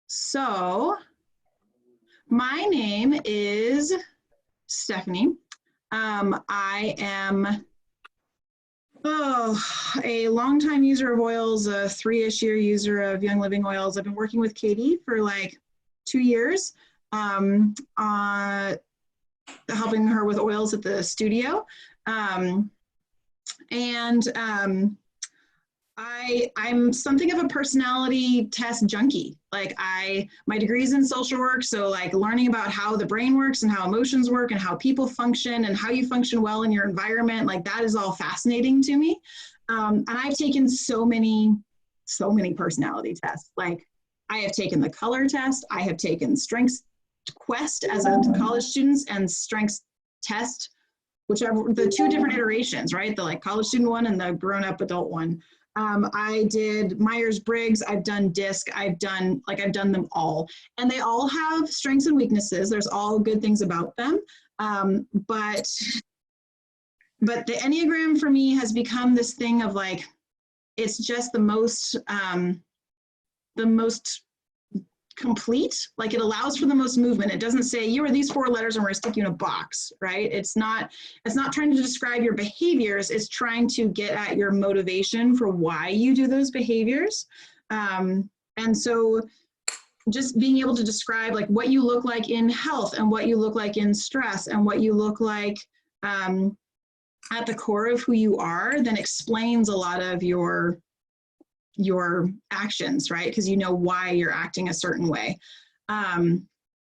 So my name is Stephanie. I am a longtime user of oils, a 3-ish year user of Young Living oils. I've been working with Katie for like 2 years, helping her with oils at the studio. I'm something of a personality test junkie. Like my degree's in social work, so like learning about how the brain works and how emotions work and how people function and how you function well in your environment, like that is all fascinating to me. And I've taken so many personality tests. Like I have taken the color test, I have taken Strengths Quest as a college student and Strengths Test, whichever, the 2 different iterations, right? The like college student one and the grown-up adult one. I did Myers-Briggs, I've done DISC, I've done them all. And they all have strengths and weaknesses. There's all good things about them. But the Enneagram for me has become this thing of like, it's just the most complete. Like it allows for the most movement. It doesn't say you are these 4 letters and we're gonna stick you in a box, right? It's not trying to describe your behaviors. It's trying to get at your motivation for why you do those behaviors. And so just being able to describe like what you look like in health and what you look like in stress and what you look like at the core of who you are, then explains a lot of your actions, right? Because you know why you're acting a certain way.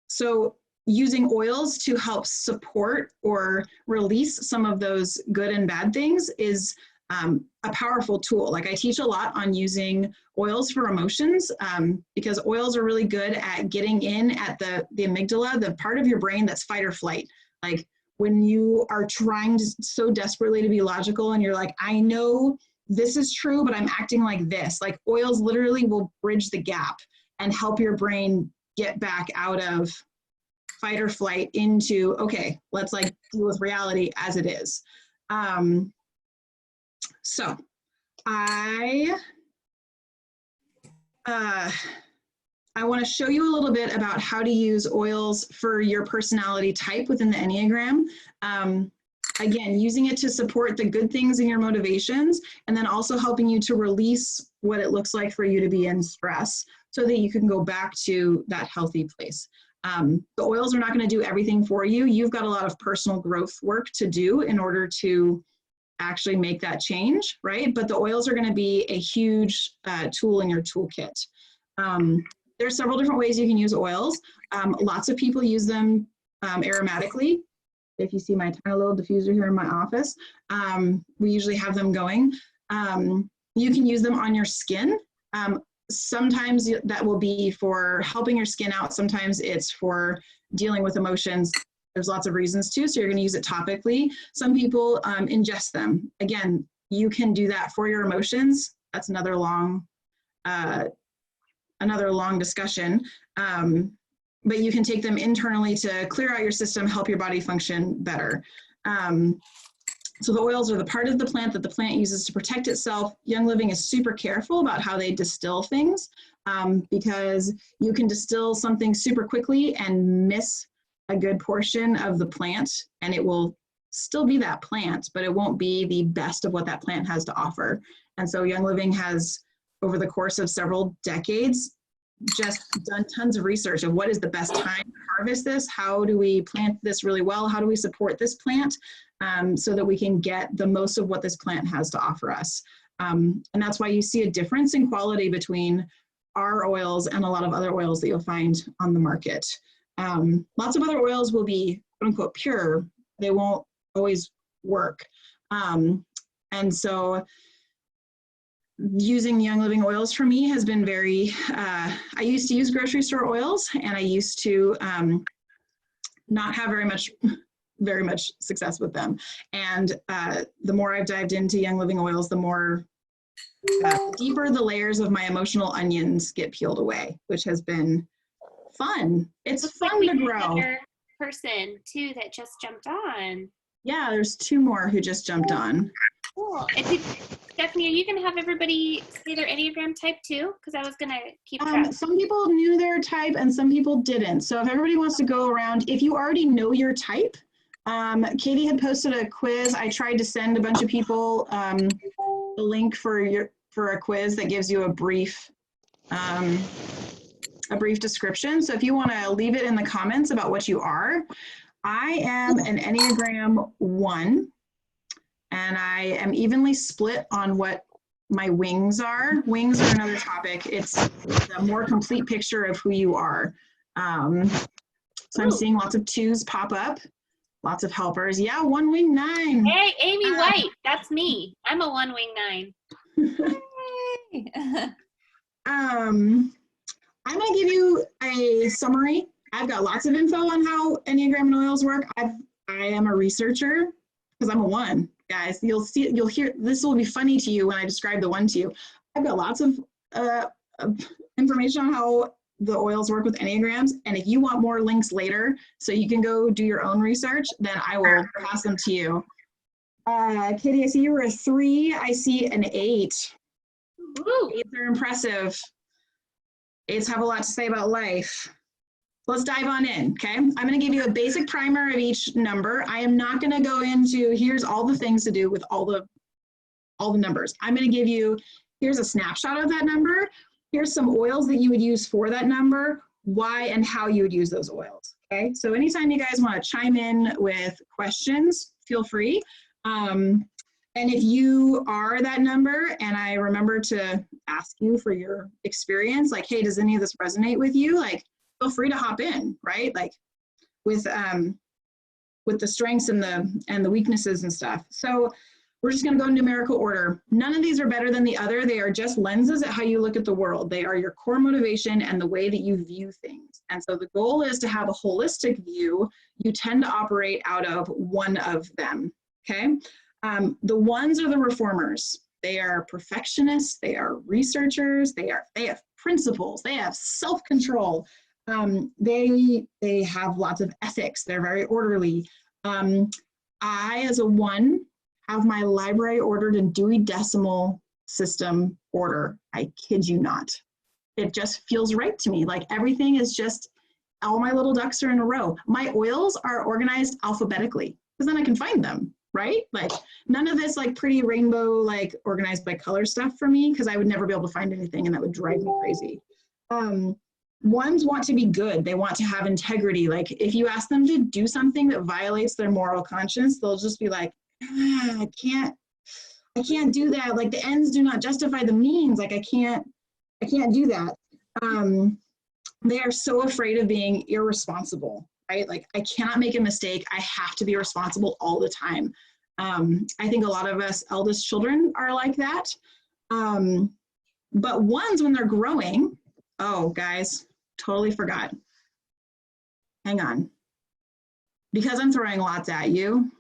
So using oils to help support or release some of those good and bad things is a powerful tool. Like I teach a lot on using oils for emotions because oils are really good at getting in at the amygdala, the part of your brain that's fight or flight. Like when you are trying so desperately to be logical and you're like, I know this is true, but I'm acting like this. Like oils literally will bridge the gap and help your brain get back out of fight or flight into, okay, let's like deal with reality as it is. So I want to show you a little bit about how to use oils for your personality type within the Enneagram. Again, using it to support the good things in your motivations, and then also helping you to release what it looks like for you to be in stress so that you can go back to that healthy place. The oils are not going to do everything for you. You've got a lot of personal growth work to do in order to actually make that change, right? But the oils are going to be a huge tool in your toolkit. There are several different ways you can use oils. Lots of people use them aromatically. If you see my tiny little diffuser here in my office, we usually have them going. You can use them on your skin. Sometimes that will be for helping your skin out. Sometimes it's for dealing with emotions. There's lots of reasons too, so you're gonna use it topically. Some people ingest them. Again, you can do that for your emotions. That's another long discussion. But you can take them internally to clear out your system, help your body function better. So the oils are the part of the plant that the plant uses to protect itself. Young Living is super careful about how they distill things because you can distill something super quickly and miss a good portion of the plant, and it will still be that plant, but it won't be the best of what that plant has to offer. And so Young Living has, over the course of several decades, just done tons of research of what is the best time to harvest this, how do we plant this really well, how do we support this plant so that we can get the most of what this plant has to offer us. And that's why you see a difference in quality between our oils and a lot of other oils that you'll find on the market. Lots of other oils will be quote unquote pure, they won't always work. And so using Young Living oils for me has been very, I used to use grocery store oils, and I used to not have very much success with them. And the more I've dived into Young Living oils, the more deeper the layers of my emotional onions get peeled away, which has been fun. It's fun to grow. Person too that just jumped on. Yeah, there's 2 more who just jumped on. Cool. And Stephanie, are you going to have everybody say their Enneagram type too? Because I was going to keep track. Some people knew their type and some people didn't. So if everybody wants to go around, if you already know your type, Katie had posted a quiz. I tried to send a bunch of people the link for a quiz that gives you a brief description. So if you want to leave it in the comments about what you are, I am an Enneagram 1, and I am evenly split on what my wings are. Wings are another topic. It's a more complete picture of who you are. So I'm seeing lots of 2s pop up, lots of helpers. Yeah, 1 wing 9. Hey, Amy White, that's me. I'm a 1 wing 9. I'm going to give you a summary. I've got lots of info on how Enneagram and oils work. I am a researcher because I'm a 1, guys. You'll hear, this will be funny to you when I describe the 1 to you. I've got lots of information on how the oils work with Enneagrams. And if you want more links later so you can go do your own research, then I will pass them to you. Katie, I see you were a 3. I see an 8. Woo. 8s are impressive. 8s have a lot to say about life. Let's dive on in, okay? I'm going to give you a basic primer of each number. I am not going to go into here's all the things to do with all the numbers. I'm going to give you, here's a snapshot of that number. Here's some oils that you would use for that number, why and how you would use those oils, okay? So anytime you guys want to chime in with questions, feel free. And if you are that number and I remember to ask you for your experience, like, hey, does any of this resonate with you? Like, feel free to hop in, right? Like with the strengths and the weaknesses and stuff. So we're just going to go in numerical order. None of these are better than the other. They are just lenses at how you look at the world. They are your core motivation and the way that you view things. And so the goal is to have a holistic view. You tend to operate out of one of them, okay? The 1s are the reformers. They are perfectionists. They are researchers. They have principles. They have self-control. They have lots of ethics. They're very orderly. I, as a 1, have my library ordered in Dewey Decimal System order. I kid you not. It just feels right to me. Like everything is just, all my little ducks are in a row. My oils are organized alphabetically because then I can find them, right? Like none of this like pretty rainbow, like organized by color stuff for me, because I would never be able to find anything and that would drive me crazy. 1s want to be good. They want to have integrity. Like if you ask them to do something that violates their moral conscience, they'll just be like, I can't do that. Like the ends do not justify the means. Like I can't do that. They are so afraid of being irresponsible, right? Like I cannot make a mistake. I have to be responsible all the time. I think a lot of us eldest children are like that. But 1s, when they're growing, oh guys, totally forgot. Hang on. Because I'm throwing lots at you,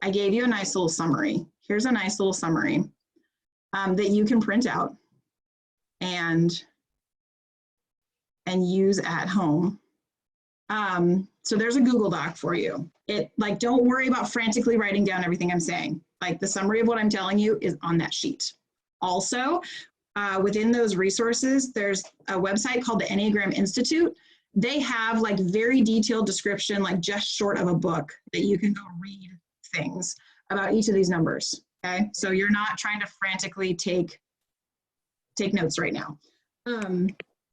I gave you a nice little summary. Here's a nice little summary that you can print out and use at home. So there's a Google Doc for you. Don't worry about frantically writing down everything I'm saying. Like the summary of what I'm telling you is on that sheet. Also, within those resources, there's a website called the Enneagram Institute. They have like very detailed description, like just short of a book that you can go read things about each of these numbers, okay? So you're not trying to frantically take notes right now.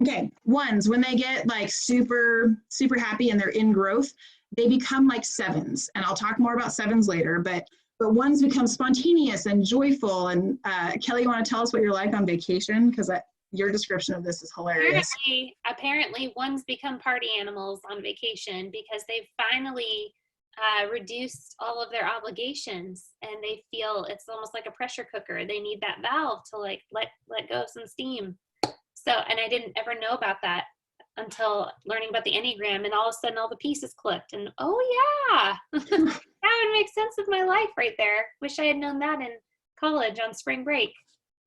Okay, 1s, when they get like super, super happy and they're in growth, they become like 7s. And I'll talk more about 7s later, but 1s become spontaneous and joyful. And Kelly, you want to tell us what you're like on vacation? Because your description of this is hilarious. Apparently 1s become party animals on vacation because they've finally reduced all of their obligations and they feel it's almost like a pressure cooker. They need that valve to like let go of some steam. So, and I didn't ever know about that until learning about the Enneagram, and all of a sudden all the pieces clicked and oh yeah, that would make sense with my life right there. Wish I had known that in college on spring break.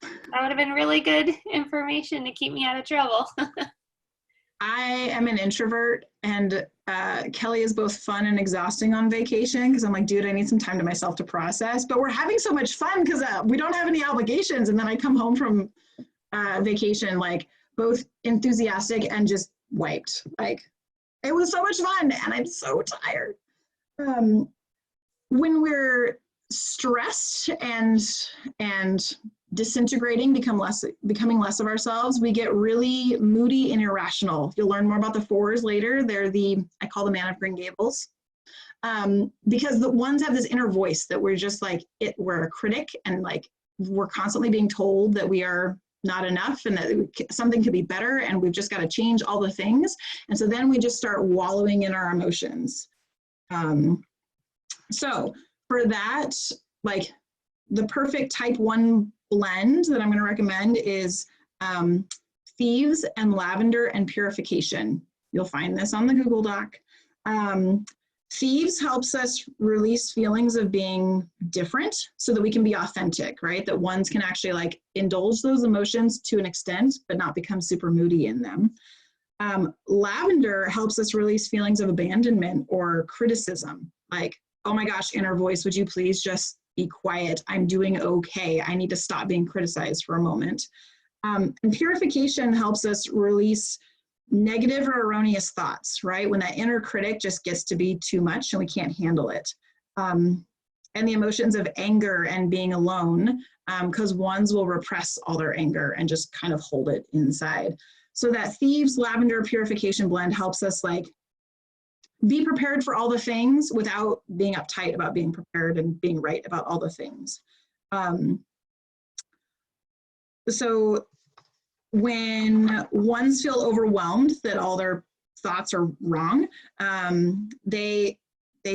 That would have been really good information to keep me out of trouble. I am an introvert, and Kelly is both fun and exhausting on vacation because I'm like, dude, I need some time to myself to process. But we're having so much fun because we don't have any obligations. And then I come home from vacation, like both enthusiastic and just wiped. Like, it was so much fun, and I'm so tired. When we're stressed and disintegrating, becoming less of ourselves, we get really moody and irrational. You'll learn more about the fours later. They're I call the man of Green Gables. Because the ones have this inner voice that we're just like, we're a critic, and like we're constantly being told that we are not enough and that something could be better, and we've just got to change all the things. And so then we just start wallowing in our emotions. So for that, like the perfect type 1 blend that I'm going to recommend is Thieves and Lavender and Purification. You'll find this on the Google Doc. Thieves helps us release feelings of being different so that we can be authentic, right? That ones can actually like indulge those emotions to an extent, but not become super moody in them. Lavender helps us release feelings of abandonment or criticism, like, oh my gosh, inner voice, would you please just be quiet? I'm doing okay. I need to stop being criticized for a moment. And purification helps us release negative or erroneous thoughts, right? When that inner critic just gets to be too much and we can't handle it. And the emotions of anger and being alone, because ones will repress all their anger and just kind of hold it inside. So that Thieves Lavender Purification blend helps us like be prepared for all the things without being uptight about being prepared and being right about all the things. So when ones feel overwhelmed that all their thoughts are wrong, they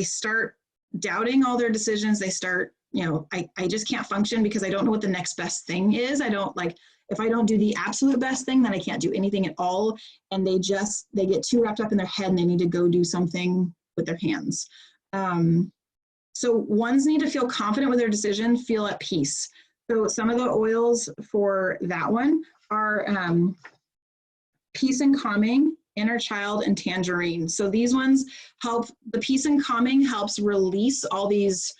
start doubting all their decisions. They start, I just can't function because I don't know what the next best thing is. I don't like, if I don't do the absolute best thing, then I can't do anything at all. And they get too wrapped up in their head and they need to go do something with their hands. So ones need to feel confident with their decision, feel at peace. So some of the oils for that one are Peace and Calming, Inner Child, and Tangerine. So these ones help, the Peace and Calming helps release all this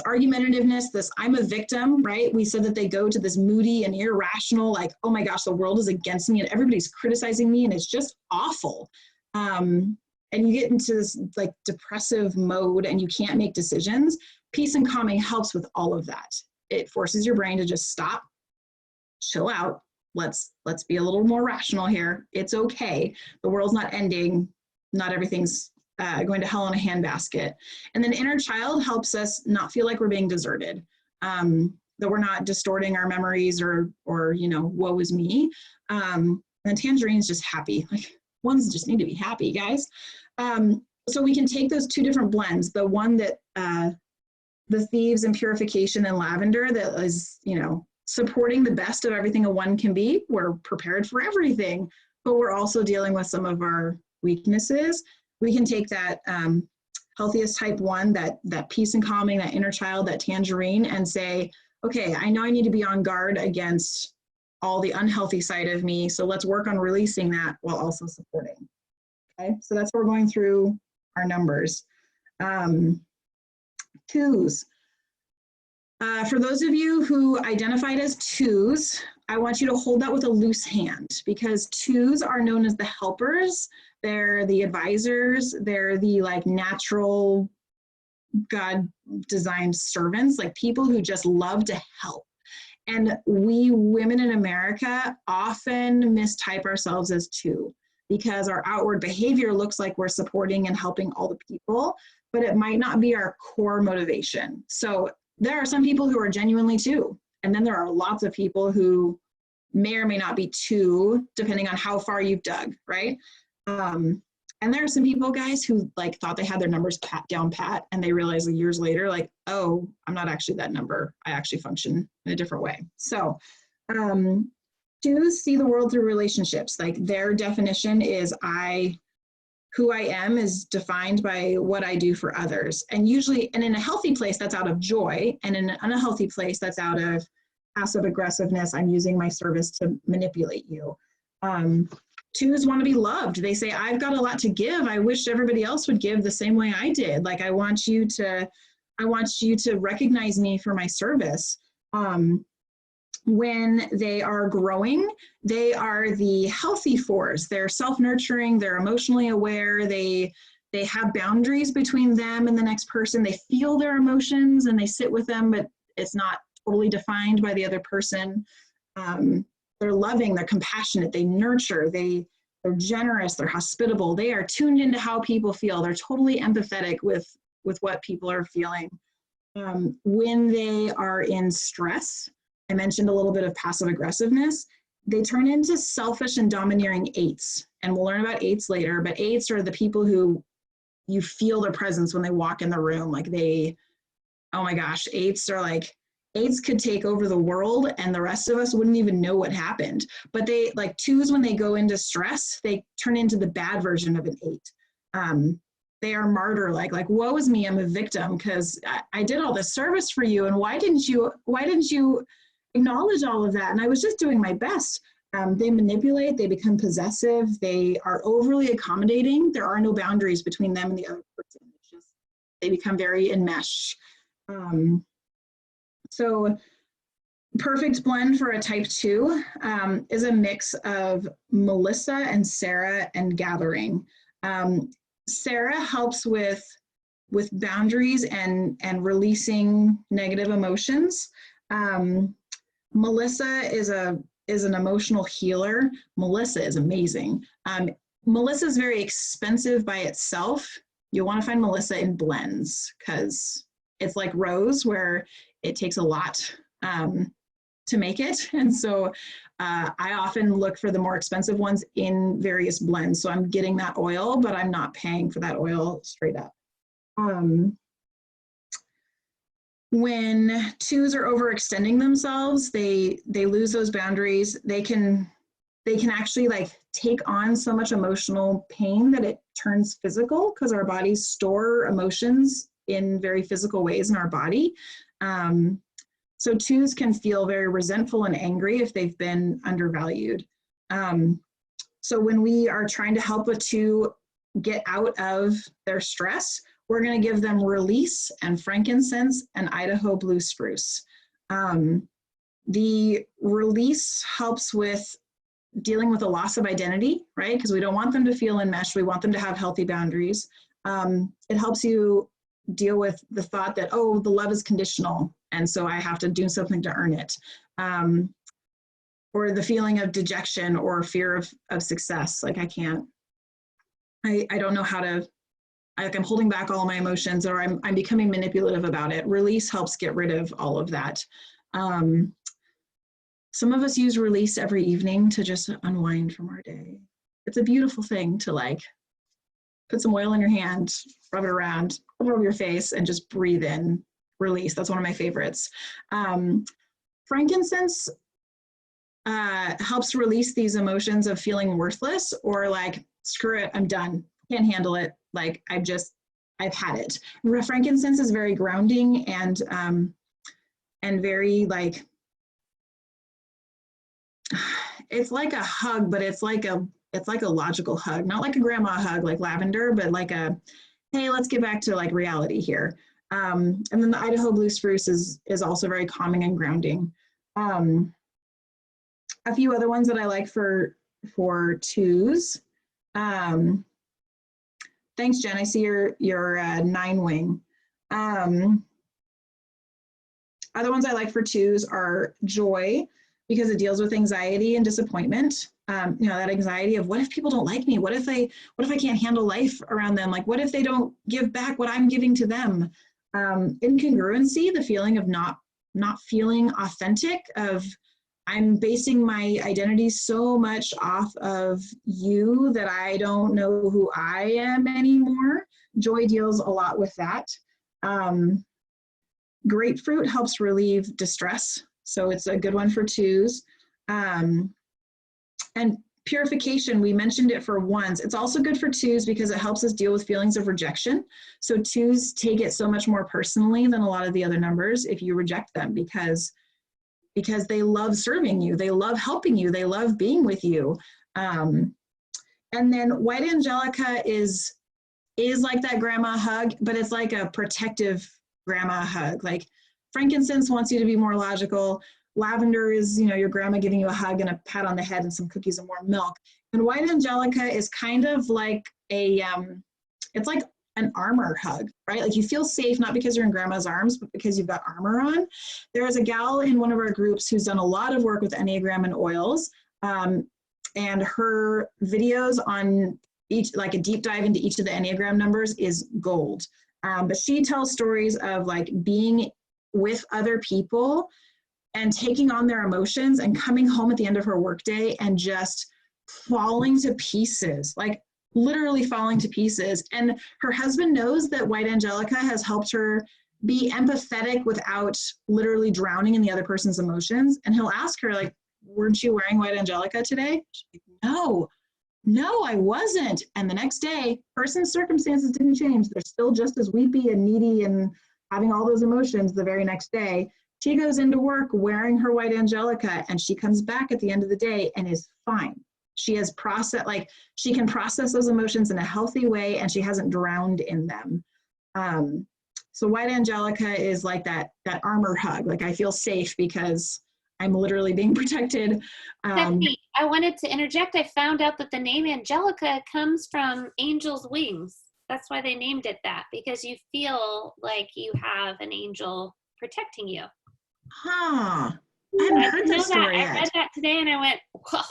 argumentativeness, this I'm a victim, right? We said that they go to this moody and irrational, like, oh my gosh, the world is against me and everybody's criticizing me and it's just awful. And you get into this like depressive mode and you can't make decisions. Peace and Calming helps with all of that. It forces your brain to just stop, chill out. Let's be a little more rational here. It's okay. The world's not ending. Not everything's going to hell in a handbasket. And then Inner Child helps us not feel like we're being deserted, that we're not distorting our memories or woe is me. And Tangerine's just happy. Like, ones just need to be happy, guys. So we can take those two different blends, the one that the Thieves and Purification and Lavender that is, supporting the best of everything a one can be. We're prepared for everything, but we're also dealing with some of our weaknesses. We can take that healthiest type 1, that Peace and Calming, that Inner Child, that Tangerine, and say, okay, I know I need to be on guard against all the unhealthy side of me, so let's work on releasing that while also supporting. Okay, so that's what we're going through our numbers. Twos. For those of you who identified as twos, I want you to hold that with a loose hand, because twos are known as the helpers. They're the advisors. They're the like natural God designed servants, like people who just love to help. And we women in America often mistype ourselves as two because our outward behavior looks like we're supporting and helping all the people, but it might not be our core motivation. So there are some people who are genuinely two, and then there are lots of people who may or may not be two, depending on how far you've dug, right? And there are some people, guys, who like thought they had their numbers down pat, and they realized years later, like, oh, I'm not actually that number. I actually function in a different way. So twos see the world through relationships. Like their definition is who I am is defined by what I do for others. And usually, and in a healthy place, that's out of joy. And in an unhealthy place, that's out of passive aggressiveness. I'm using my service to manipulate you. Twos want to be loved. They say, I've got a lot to give. I wish everybody else would give the same way I did. Like, I want you to recognize me for my service. When they are growing, they are the healthy fours. They're self-nurturing, they're emotionally aware, they have boundaries between them and the next person. They feel their emotions and they sit with them, but it's not totally defined by the other person. They're loving, they're compassionate, they nurture, they're generous, they're hospitable, they are tuned into how people feel. They're totally empathetic with what people are feeling. When they are in stress, I mentioned a little bit of passive aggressiveness, they turn into selfish and domineering eights. And we'll learn about eights later, but eights are the people who you feel their presence when they walk in the room. Like oh my gosh, eights could take over the world and the rest of us wouldn't even know what happened. But they, like twos, when they go into stress, they turn into the bad version of an eight. They are martyr-like, woe is me, I'm a victim because I did all this service for you, and why didn't you acknowledge all of that? And I was just doing my best. They manipulate, they become possessive, they are overly accommodating. There are no boundaries between them and the other person. It's just, they become very enmeshed. So perfect blend for a type 2 is a mix of Melissa and Sarah and gathering. Sarah helps with boundaries and releasing negative emotions. Melissa is an emotional healer. Melissa is amazing. Melissa is very expensive by itself. You'll want to find Melissa in blends because it's like Rose, where it takes a lot to make it. And so I often look for the more expensive ones in various blends. So I'm getting that oil, but I'm not paying for that oil straight up. When twos are overextending themselves, they lose those boundaries. They can actually take on so much emotional pain that it turns physical, because our bodies store emotions in very physical ways in our body. So twos can feel very resentful and angry if they've been undervalued. So when we are trying to help a two get out of their stress, we're going to give them release and frankincense and Idaho blue spruce. The release helps with dealing with a loss of identity, right? Because we don't want them to feel enmeshed. We want them to have healthy boundaries. It helps you deal with the thought that, oh, the love is conditional, and so I have to do something to earn it. Or the feeling of dejection or fear of success. Like I don't know how to, I'm holding back all my emotions, or I'm becoming manipulative about it. Release helps get rid of all of that. Some of us use release every evening to just unwind from our day. It's a beautiful thing to put some oil in your hand, rub it around, rub your face, and just breathe in, release. That's one of my favorites. Frankincense helps release these emotions of feeling worthless, or screw it, I'm done, can't handle it. I've had it. Frankincense is very grounding and very it's like a hug, but it's like a logical hug, not like a grandma hug like lavender, but hey, let's get back to reality here. And then the Idaho blue spruce is also very calming and grounding. A few other ones that I like for twos. Thanks, Jen. I see your 9-wing. Other ones I like for twos are joy, because it deals with anxiety and disappointment. That anxiety of, what if people don't like me? What if I can't handle life around them? What if they don't give back what I'm giving to them? Incongruency, the feeling of not feeling authentic, of I'm basing my identity so much off of you that I don't know who I am anymore. Joy deals a lot with that. Grapefruit helps relieve distress, so it's a good one for twos. And purification, we mentioned it for ones. It's also good for twos because it helps us deal with feelings of rejection. So twos take it so much more personally than a lot of the other numbers if you reject them, because they love serving you, they love helping you, they love being with you. And then white Angelica is like that grandma hug, but it's like a protective grandma hug. Like frankincense wants you to be more logical. Lavender is, your grandma giving you a hug and a pat on the head and some cookies and warm milk. And white Angelica is kind of like it's like an armor hug, right? Like you feel safe, not because you're in grandma's arms, but because you've got armor on. There is a gal in one of our groups who's done a lot of work with Enneagram and oils. And her videos on each, like a deep dive into each of the Enneagram numbers is gold. But she tells stories of like being with other people and taking on their emotions and coming home at the end of her workday and just falling to pieces, like literally falling to pieces. And her husband knows that white Angelica has helped her be empathetic without literally drowning in the other person's emotions. And he'll ask her, like, weren't you wearing white Angelica today? She's like, no, I wasn't. And the next day, person's circumstances didn't change. They're still just as weepy and needy and having all those emotions the very next day. She goes into work wearing her white Angelica, and she comes back at the end of the day and is fine. She has she can process those emotions in a healthy way, and she hasn't drowned in them. So white Angelica is like that armor hug. Like I feel safe because I'm literally being protected. Stephanie, I wanted to interject. I found out that the name Angelica comes from angel's wings. That's why they named it that, because you feel like you have an angel protecting you. Huh. I hadn't heard that story yet. I read that today and I went, whoa,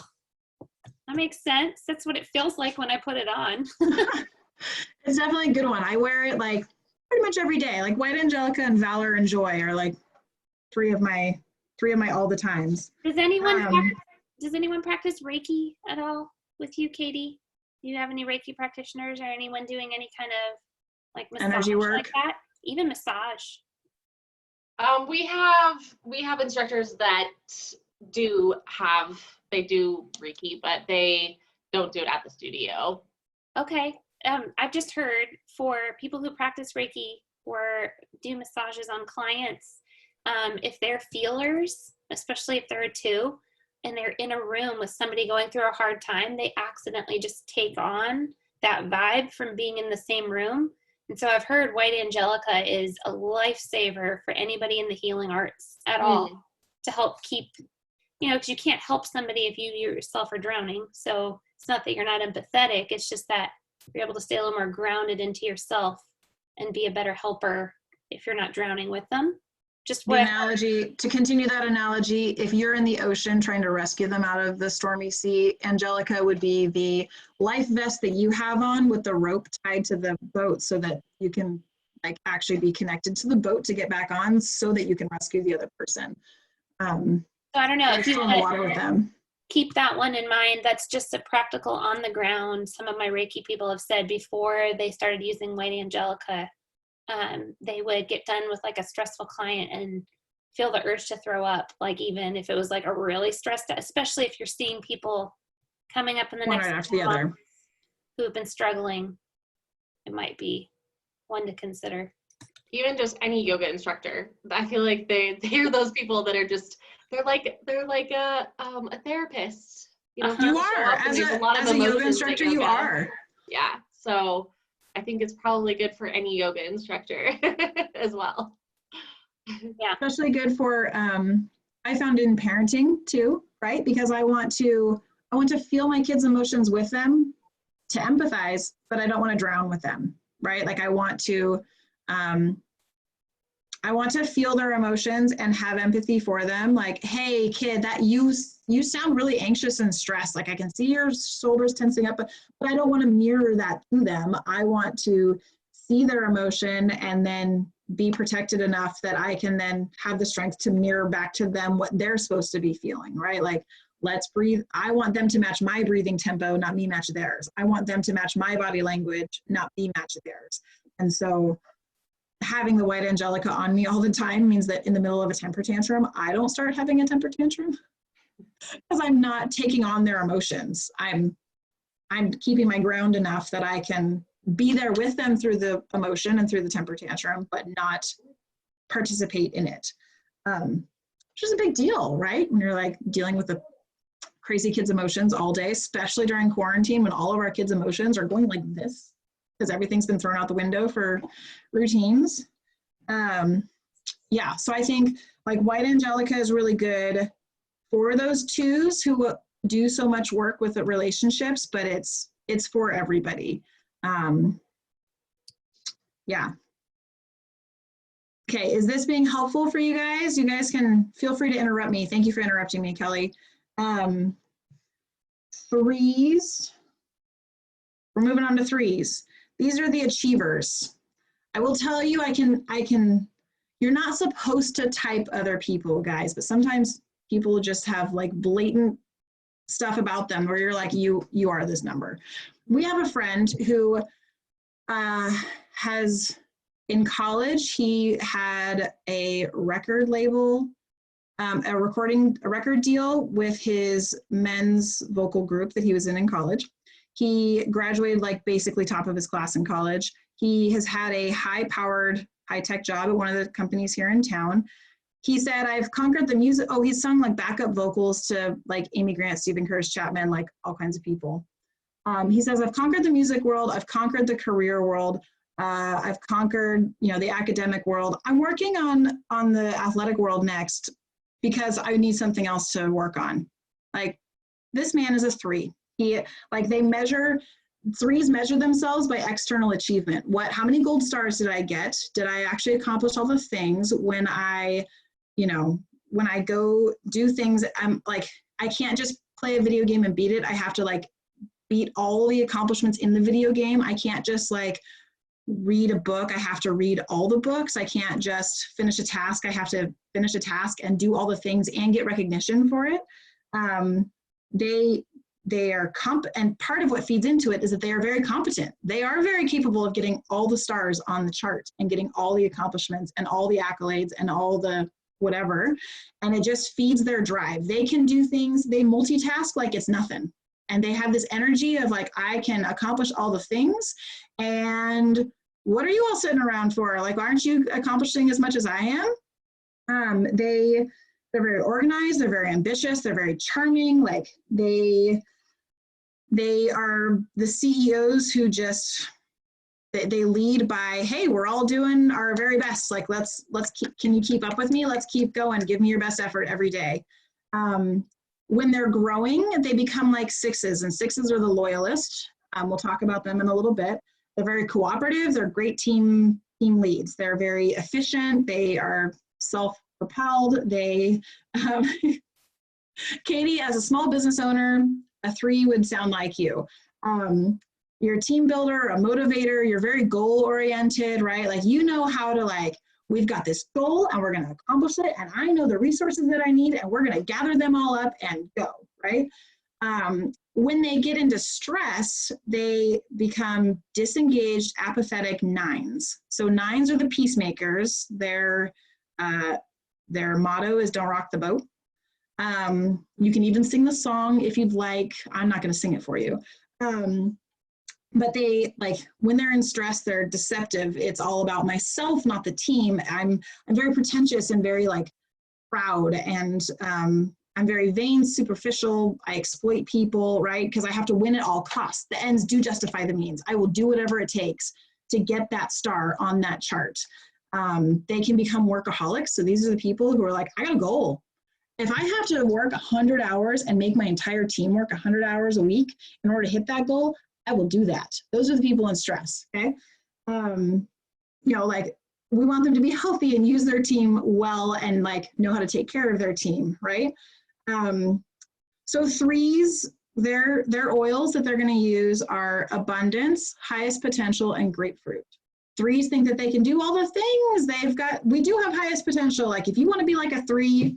that makes sense. That's what it feels like when I put it on. It's definitely a good one. I wear it like pretty much every day. Like white Angelica and Valor and Joy are like three of my all the times. Does anyone practice Reiki at all with you, Katie? Do you have any Reiki practitioners or anyone doing any kind of like massage energy work like that? Even massage. We have instructors that do Reiki, but they don't do it at the studio. Okay. I've just heard for people who practice Reiki or do massages on clients, if they're feelers, especially if there are two, and they're in a room with somebody going through a hard time, they accidentally just take on that vibe from being in the same room. And so I've heard white Angelica is a lifesaver for anybody in the healing arts at all, to help keep, because you can't help somebody if you yourself are drowning. So it's not that you're not empathetic. It's just that you're able to stay a little more grounded into yourself and be a better helper if you're not drowning with them. Just the analogy, to continue that analogy, if you're in the ocean trying to rescue them out of the stormy sea, Angelica would be the life vest that you have on with the rope tied to the boat so that you can like actually be connected to the boat to get back on so that you can rescue the other person. So I don't know if you in the water with them. Keep that one in mind. That's just a practical on the ground. Some of my Reiki people have said before they started using white Angelica, they would get done with like a stressful client and feel the urge to throw up. Like even if it was like a really stressed, especially if you're seeing people coming up in the next right after the other who have been struggling, it might be one to consider. Even just any yoga instructor, I feel like they're those people that are just they're like a therapist. You are as a yoga instructor. You are. Yeah. So I think it's probably good for any yoga instructor as well. Yeah. Especially good for, I found in parenting too, right? Because I want to feel my kids' emotions with them, to empathize, but I don't want to drown with them, right? Like I want to feel their emotions and have empathy for them. Like, hey kid, that you sound really anxious and stressed. Like I can see your shoulders tensing up, but I don't want to mirror that to them. I want to see their emotion and then be protected enough that I can then have the strength to mirror back to them what they're supposed to be feeling, right? Like, let's breathe. I want them to match my breathing tempo, not me match theirs. I want them to match my body language, not me match theirs. And so having the white Angelica on me all the time means that in the middle of a temper tantrum, I don't start having a temper tantrum because I'm not taking on their emotions. I'm keeping my ground enough that I can be there with them through the emotion and through the temper tantrum, but not participate in it. Which is a big deal, right? When you're like dealing with a crazy kids' emotions all day, especially during quarantine when all of our kids' emotions are going like this because everything's been thrown out the window for routines. Yeah, so I think like White Angelica is really good for those twos who do so much work with the relationships, but it's for everybody. Yeah. Okay, is this being helpful for you guys? You guys can feel free to interrupt me. Thank you for interrupting me, Kelly. Threes. We're moving on to threes. These are the achievers. I will tell you, you're not supposed to type other people, guys, but sometimes people just have like blatant stuff about them where you're like, you are this number. We have a friend who has, in college, he had a record label, a record deal with his men's vocal group that he was in college. He graduated like basically top of his class in college. He has had a high-powered, high-tech job at one of the companies here in town. He said, I've conquered the music. Oh, he's sung like backup vocals to like Amy Grant, Stephen Curtis Chapman, like all kinds of people. He says, I've conquered the music world. I've conquered the career world. I've conquered, the academic world. I'm working on the athletic world next because I need something else to work on. Like, this man is a 3. Threes measure themselves by external achievement. How many gold stars did I get? Did I actually accomplish all the things when I go do things? I'm like, I can't just play a video game and beat it. I have to like beat all the accomplishments in the video game. I can't just like read a book. I have to read all the books. I can't just finish a task. I have to finish a task and do all the things and get recognition for it. They are and part of what feeds into it is that they are very competent. They are very capable of getting all the stars on the chart and getting all the accomplishments and all the accolades and all the whatever. And it just feeds their drive. They can do things, they multitask like it's nothing. And they have this energy of like, I can accomplish all the things. And what are you all sitting around for? Like, aren't you accomplishing as much as I am? They're very organized, they're very ambitious, they're very charming. Like they are the CEOs who just, they lead by, hey, we're all doing our very best. Like, can you keep up with me? Let's keep going. Give me your best effort every day. When they're growing, they become like 6s, and 6s are the loyalists. We'll talk about them in a little bit. They're very cooperative. They're great team leads. They're very efficient. They are self-propelled. Katie, as a small business owner, a 3 would sound like you. You're a team builder, a motivator. You're very goal-oriented, right? Like, how to like, we've got this goal and we're going to accomplish it. And I know the resources that I need and we're going to gather them all up and go, right? When they get into stress, they become disengaged, apathetic 9s. So 9s are the peacemakers. Their motto is don't rock the boat. You can even sing the song if you'd like. I'm not going to sing it for you. But they, like, when they're in stress, they're deceptive. It's all about myself, not the team. I'm very pretentious and very like proud, and I'm very vain, superficial. I exploit people, right? Because I have to win at all costs. The ends do justify the means. I will do whatever it takes to get that star on that chart. They can become workaholics. So these are the people who are like, I got a goal. If I have to work 100 hours and make my entire team work 100 hours a week in order to hit that goal, I will do that. Those are the people in stress, okay? Like, we want them to be healthy and use their team well and like know how to take care of their team, right? So 3s, their oils that they're going to use are abundance, highest potential, and grapefruit. 3s think that they can do all the things. We do have highest potential. Like, if you want to be like a 3,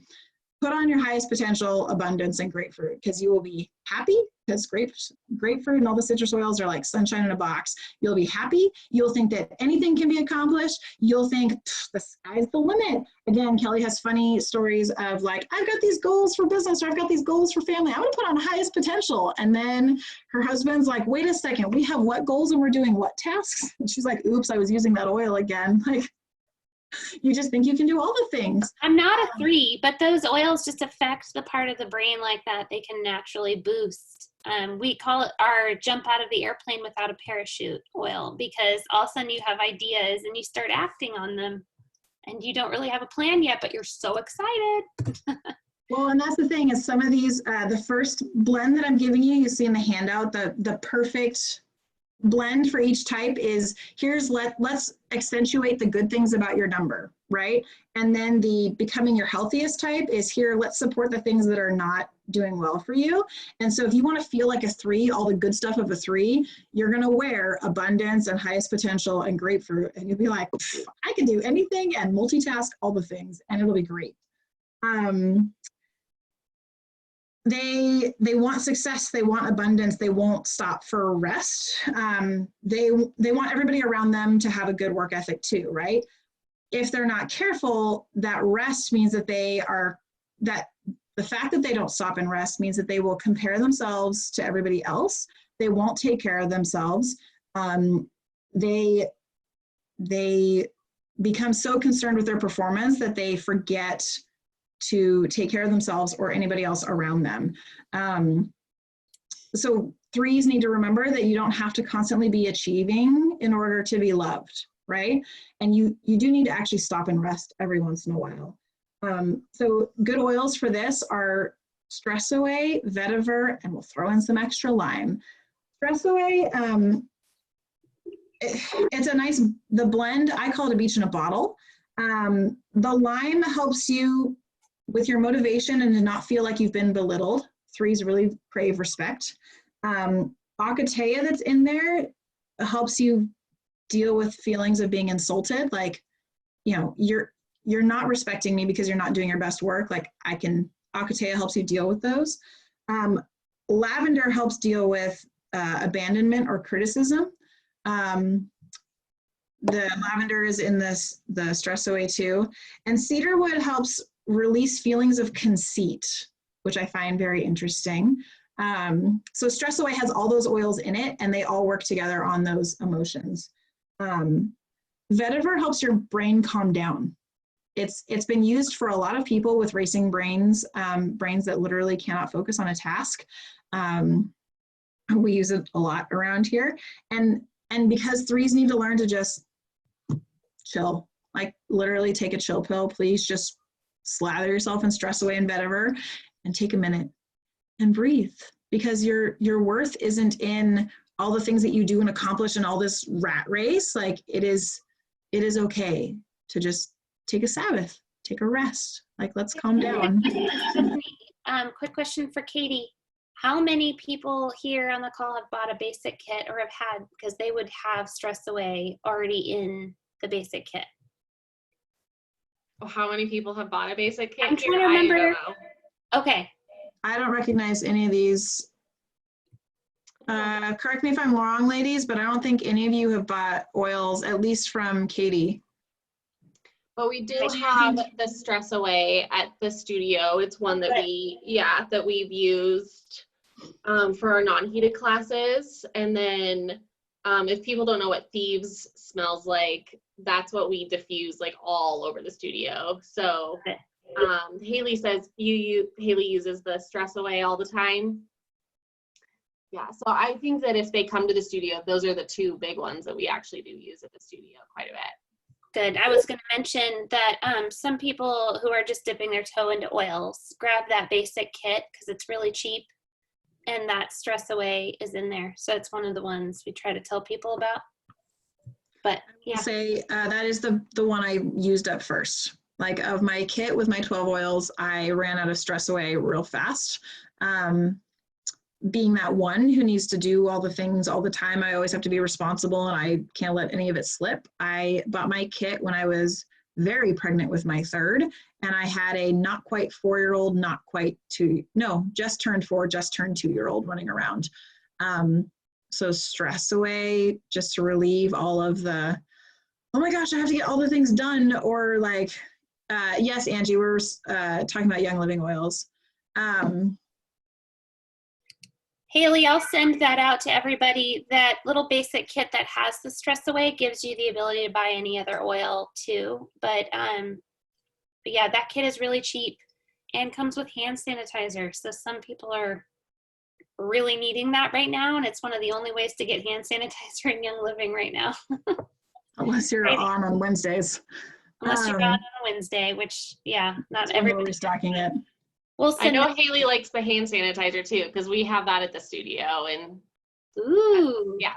put on your highest potential, abundance, and grapefruit, because you will be happy, because grapefruit and all the citrus oils are like sunshine in a box. You'll be happy. You'll think that anything can be accomplished. You'll think the sky's the limit. Again, Kelly has funny stories of like, I've got these goals for business, or I've got these goals for family. I'm going to put on highest potential. And then her husband's like, wait a second, we have what goals and we're doing what tasks? And she's like, oops, I was using that oil again. Like, You just think you can do all the things. I'm not a 3, but those oils just affect the part of the brain like that they can naturally boost. We call it our jump out of the airplane without a parachute oil, because all of a sudden you have ideas and you start acting on them and you don't really have a plan yet, but you're so excited. Well, and that's the thing is some of these, the first blend that I'm giving you, you see in the handout, the perfect blend for each type is let's accentuate the good things about your number, right? And then the becoming your healthiest type is here, let's support the things that are not doing well for you. And so if you want to feel like a 3, all the good stuff of a 3, you're going to wear abundance and highest potential and grapefruit, and you'll be like, I can do anything and multitask all the things, and it'll be great. They want success, they want abundance, they won't stop for rest. They want everybody around them to have a good work ethic too, right? If they're not careful, that rest means that the fact that they don't stop and rest means that they will compare themselves to everybody else. They won't take care of themselves. They become so concerned with their performance that they forget to take care of themselves or anybody else around them. So 3s need to remember that you don't have to constantly be achieving in order to be loved, right? And you do need to actually stop and rest every once in a while. So good oils for this are Stress Away, Vetiver, and we'll throw in some extra lime. Stress Away, it's a nice, the blend, I call it a beach in a bottle. The lime helps you with your motivation and to not feel like you've been belittled. 3s really crave respect. Acatea that's in there helps you deal with feelings of being insulted. Like, you know, you're not respecting me because you're not doing your best work. Like Acatea helps you deal with those. Lavender helps deal with abandonment or criticism. The lavender is in the Stress Away too. And cedarwood helps release feelings of conceit, which I find very interesting. So Stress Away has all those oils in it, and they all work together on those emotions. Vetiver helps your brain calm down. It's been used for a lot of people with racing brains, brains that literally cannot focus on a task. We use it a lot around here. And because 3s need to learn to just chill, like literally take a chill pill, please just slather yourself in Stress Away and Vetiver and take a minute and breathe, because your worth isn't in all the things that you do and accomplish in all this rat race. Like it is okay to just take a Sabbath, take a rest. Like, let's calm down. Quick question for Katie. How many people here on the call have bought a basic kit or have had, because they would have Stress Away already in the basic kit? Oh, how many people have bought a basic kit? I'm trying to remember. I don't know. Okay. I don't recognize any of these. Correct me if I'm wrong, ladies, but I don't think any of you have bought oils, at least from Katie. But we do have the Stress Away at the studio. It's one that we've used for our non-heated classes. And then if people don't know what Thieves smells like, that's what we diffuse like all over the studio. So Haley says Haley uses the Stress Away all the time. Yeah, so I think that if they come to the studio, those are the 2 big ones that we actually do use at the studio quite a bit. Good. I was going to mention that some people who are just dipping their toe into oils, grab that basic kit because it's really cheap, and that Stress Away is in there. So it's one of the ones we try to tell people about. But yeah. Say that is the one I used up first. Like of my kit with my 12 oils, I ran out of Stress Away real fast. Being that one who needs to do all the things all the time, I always have to be responsible and I can't let any of it slip. I bought my kit when I was very pregnant with my 3rd, and I had a not quite 4-year-old, not quite just turned 4, just turned 2-year-old running around. So Stress Away, just to relieve all of the, oh my gosh, I have to get all the things done, or like, yes, Angie, we're talking about Young Living oils. Haley, I'll send that out to everybody. That little basic kit that has the stress away gives you the ability to buy any other oil too. But yeah, that kit is really cheap and comes with hand sanitizer. So some people are really needing that right now, and it's one of the only ways to get hand sanitizer in Young Living right now. Unless you're on Wednesdays. Unless you're on a Wednesday, which, yeah, not everybody. We're restocking it. We'll I send know Haley likes the hand sanitizer too, because we have that at the studio. And ooh. yeah,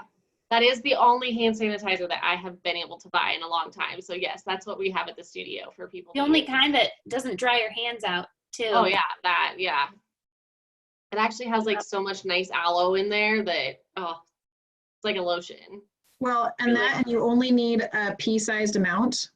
that is the only hand sanitizer that I have been able to buy in a long time. So yes, that's what we have at the studio for people. The only kind that doesn't dry your hands out too. Oh yeah, that, yeah. It actually has like so much nice aloe in there that, oh, it's like a lotion. Well, and Really? that, and you only need a pea-sized amount,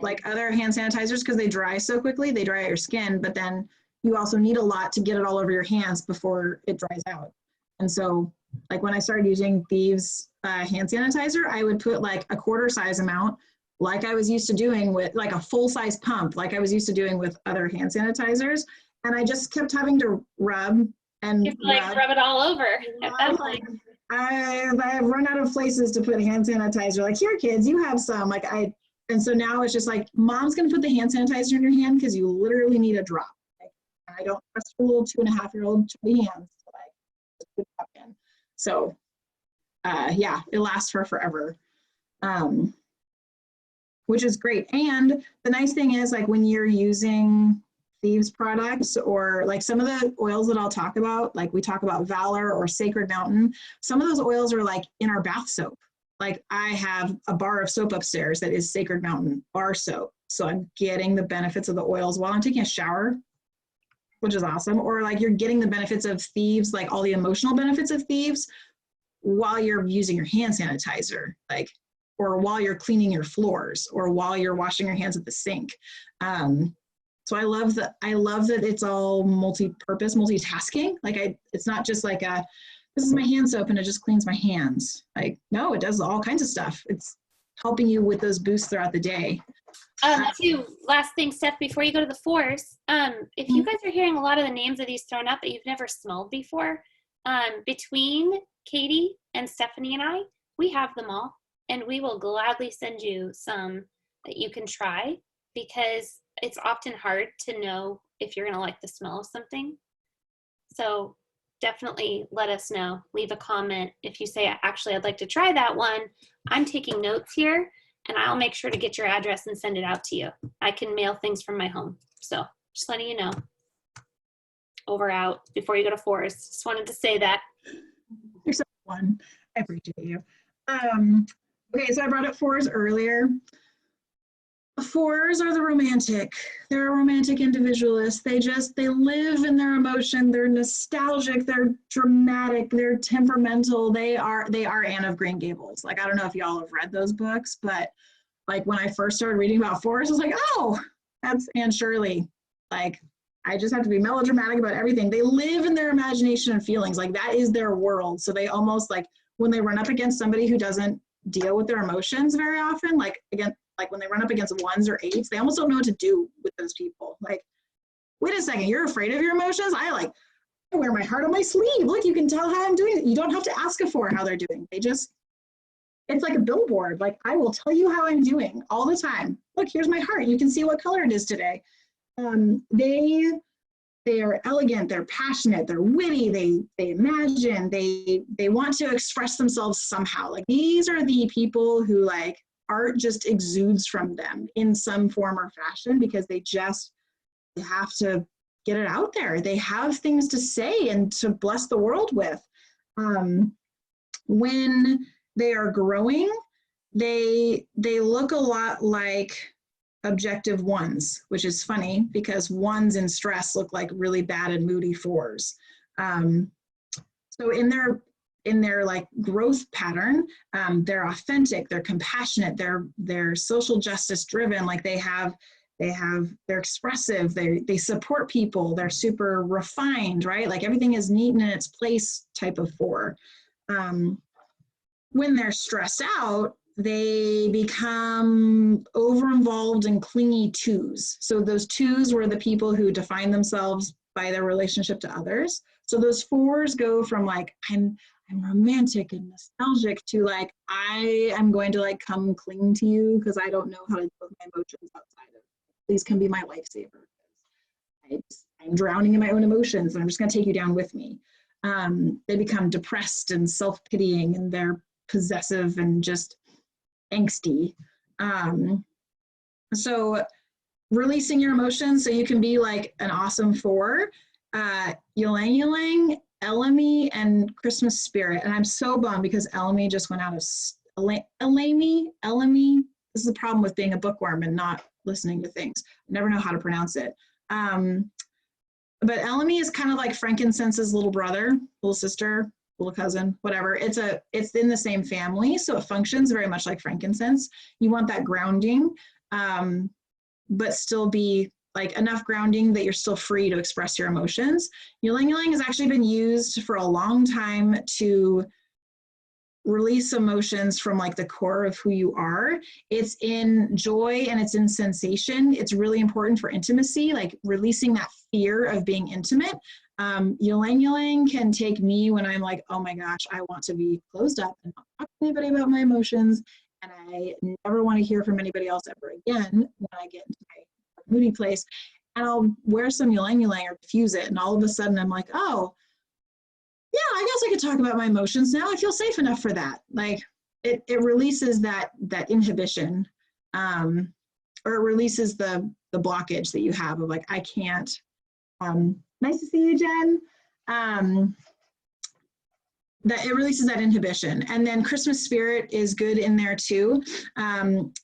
like other hand sanitizers, because they dry so quickly. They dry out your skin, but then you also need a lot to get it all over your hands before it dries out. And so, like when I started using Thieves hand sanitizer, I would put like a quarter size amount, like I was used to doing with like a full size pump, like I was used to doing with other hand sanitizers. And I just kept having to rub and rub it all over at that point. I've run out of places to put hand sanitizer. Like, here, kids, you have some. And so now it's just like, mom's gonna put the hand sanitizer in your hand because you literally need a drop. I don't trust your little 2.5-year-old chubby hands to just put that in. So yeah, it lasts for forever, which is great. And the nice thing is, like, when you're using Thieves products, or like some of the oils that I'll talk about, like we talk about Valor or Sacred Mountain, some of those oils are like in our bath soap. Like I have a bar of soap upstairs that is Sacred Mountain bar soap. So I'm getting the benefits of the oils while I'm taking a shower, which is awesome. Or like you're getting the benefits of Thieves, like all the emotional benefits of Thieves while you're using your hand sanitizer, like, or while you're cleaning your floors, or while you're washing your hands at the sink. So I love that it's all multi-purpose, multitasking. Like it's not just like this is my hand soap and it just cleans my hands. Like, no, it does all kinds of stuff. It's helping you with those boosts throughout the day. Two last thing, Steph, before you go to the fours, if you guys are hearing a lot of the names of these thrown up that you've never smelled before, between Katie and Stephanie and I, we have them all, and we will gladly send you some that you can try, because it's often hard to know if you're going to like the smell of something. So definitely let us know. Leave a comment if you say, actually, I'd like to try that one. I'm taking notes here, and I'll make sure to get your address and send it out to you. I can mail things from my home. So just letting you know. Over, out, before you go to fours. Just wanted to say that. You're so fun. I appreciate you. Okay, so I brought up fours earlier. Fours are the romantic. They're a romantic individualist. They live in their emotion. They're nostalgic. They're dramatic. They're temperamental. They are Anne of Green Gables. Like, I don't know if y'all have read those books, but like when I first started reading about fours, I was like, oh, that's Anne Shirley. Like, I just have to be melodramatic about everything. They live in their imagination and feelings. Like, that is their world. So they almost, like, when they run up against somebody who doesn't deal with their emotions very often, like, again, like when they run up against 1s or 8s, they almost don't know what to do with those people. Like, wait a second, you're afraid of your emotions? I wear my heart on my sleeve. Look, you can tell how I'm doing it. You don't have to ask a 4 how they're doing. It's like a billboard. Like, I will tell you how I'm doing all the time. Look, here's my heart. You can see what color it is today. They are elegant, they're passionate, they're witty, they imagine, they want to express themselves somehow. Like, these are the people who, like, art just exudes from them in some form or fashion, because they have to get it out there. They have things to say and to bless the world with. When they are growing, they look a lot like objective 1s, which is funny because 1s in stress look like really bad and moody 4s. So in their like growth pattern, they're authentic, they're compassionate, they're social justice driven. Like they're expressive, they support people, they're super refined, right? Like everything is neat and in its place type of 4. When they're stressed out, they become over-involved and clingy 2s. So those 2s were the people who define themselves by their relationship to others. So those 4s go from like, I'm romantic and nostalgic to like, I am going to like come cling to you because I don't know how to deal with my emotions outside of, please come be my lifesaver. I'm drowning in my own emotions and I'm just going to take you down with me. They become depressed and self-pitying, and they're possessive and just angsty. So releasing your emotions so you can be like an awesome 4, Ylang Ylang, Elemi, and Christmas Spirit. And I'm so bummed because Elemi just went out of, Elemi, this is the problem with being a bookworm and not listening to things. I never know how to pronounce it. But Elemi is kind of like frankincense's little brother, little sister, little cousin, whatever. It's in the same family, so it functions very much like frankincense. You want that grounding, but still be like enough grounding that you're still free to express your emotions. Ylang Ylang has actually been used for a long time to release emotions from like the core of who you are. It's in joy and it's in sensation. It's really important for intimacy, like releasing that fear of being intimate. Ylang Ylang can take me when I'm like, oh my gosh, I want to be closed up and not talk to anybody about my emotions, and I never want to hear from anybody else ever again when I get into my moody place. And I'll wear some Ylang Ylang or diffuse it, and all of a sudden I'm like, oh, yeah, I guess I could talk about my emotions now. I feel safe enough for that. Like it releases that inhibition, or it releases the blockage that you have of like, I can't. Nice to see you, Jen. That it releases that inhibition. And then Christmas Spirit is good in there too.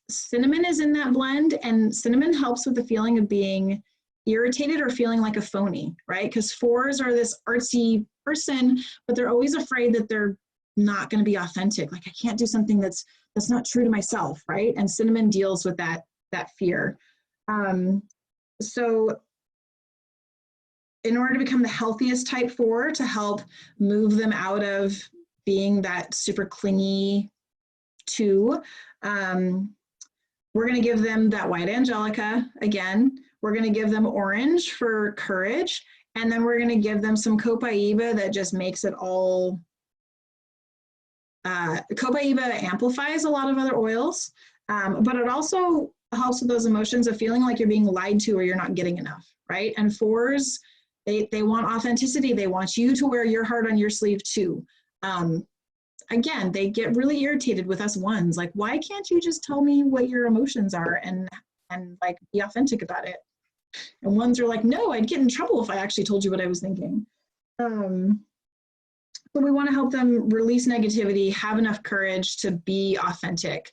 Cinnamon is in that blend, and cinnamon helps with the feeling of being irritated or feeling like a phony, right? Because 4s are this artsy person, but they're always afraid that they're not going to be authentic. Like I can't do something that's not true to myself, right? And cinnamon deals with that fear. So in order to become the healthiest type 4, to help move them out of being that super clingy 2, we're going to give them that white Angelica again. We're going to give them orange for courage. And then we're going to give them some Copaiba that just makes it all. Copaiba amplifies a lot of other oils, but it also helps with those emotions of feeling like you're being lied to or you're not getting enough, right? And 4s, they want authenticity. They want you to wear your heart on your sleeve too. Again, they get really irritated with us 1s. Like, why can't you just tell me what your emotions are and like be authentic about it? And 1s are like, no, I'd get in trouble if I actually told you what I was thinking. So we want to help them release negativity, have enough courage to be authentic.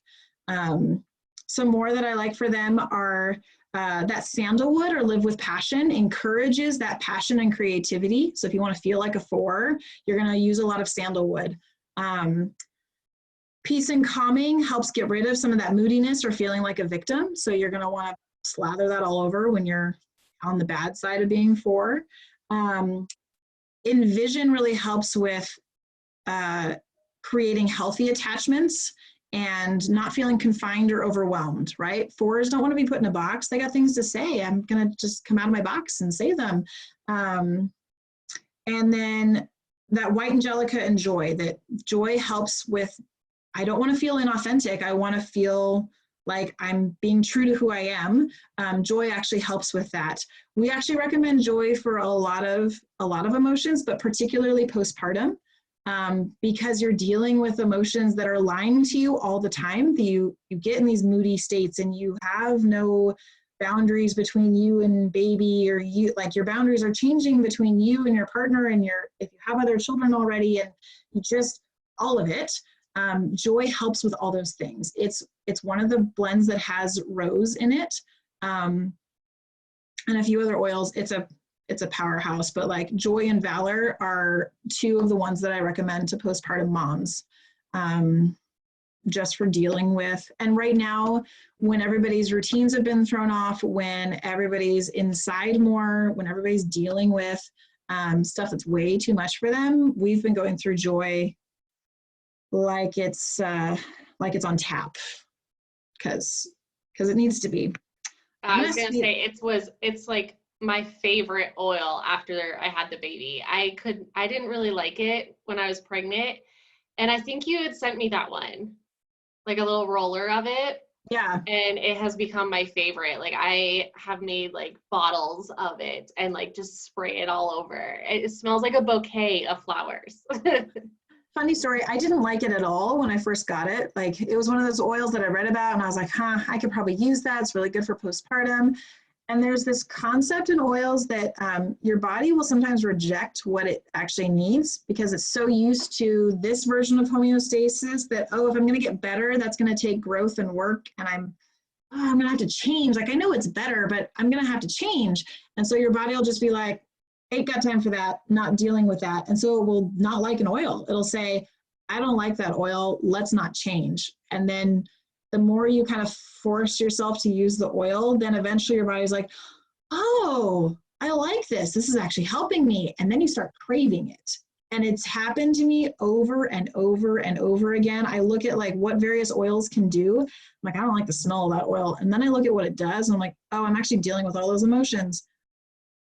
Some more that I like for them are that sandalwood or live with passion encourages that passion and creativity. So if you want to feel like a 4, you're going to use a lot of sandalwood. Peace and calming helps get rid of some of that moodiness or feeling like a victim. So you're going to want to slather that all over when you're on the bad side of being 4. Envision really helps with creating healthy attachments and not feeling confined or overwhelmed, right? 4s don't want to be put in a box. They got things to say. I'm going to just come out of my box and say them. And then that white Angelica and joy, that joy helps with, I don't want to feel inauthentic. I want to feel like I'm being true to who I am. Joy actually helps with that. We actually recommend joy for a lot of emotions, but particularly postpartum, because you're dealing with emotions that are lying to you all the time. You get in these moody states and you have no boundaries between you and baby, or you, like your boundaries are changing between you and your partner and if you have other children already, and you just, all of it. Joy helps with all those things. It's one of the blends that has rose in it, and a few other oils. It's a powerhouse, but like joy and valor are 2 of the ones that I recommend to postpartum moms, just for dealing with. And right now, when everybody's routines have been thrown off, when everybody's inside more, when everybody's dealing with stuff that's way too much for them, we've been going through joy like it's on tap, because it needs to be. I was gonna say it's like my favorite oil after I had the baby. I didn't really like it when I was pregnant. And I think you had sent me that one, like a little roller of it. Yeah. And it has become my favorite. Like I have made like bottles of it and like just spray it all over. It smells like a bouquet of flowers. Funny story, I didn't like it at all when I first got it. Like it was one of those oils that I read about and I was like, I could probably use that. It's really good for postpartum. And there's this concept in oils that your body will sometimes reject what it actually needs because it's so used to this version of homeostasis that, oh, if I'm going to get better, that's going to take growth and work. And I'm going to have to change. Like, I know it's better, but I'm going to have to change. And so your body will just be like, ain't got time for that, not dealing with that. And so it will not like an oil. It'll say, I don't like that oil. Let's not change. And then the more you kind of force yourself to use the oil, then eventually your body's like, oh, I like this. This is actually helping me. And then you start craving it. And it's happened to me over and over and over again. I look at like what various oils can do. I'm like, I don't like the smell of that oil. And then I look at what it does. And I'm like, oh, I'm actually dealing with all those emotions.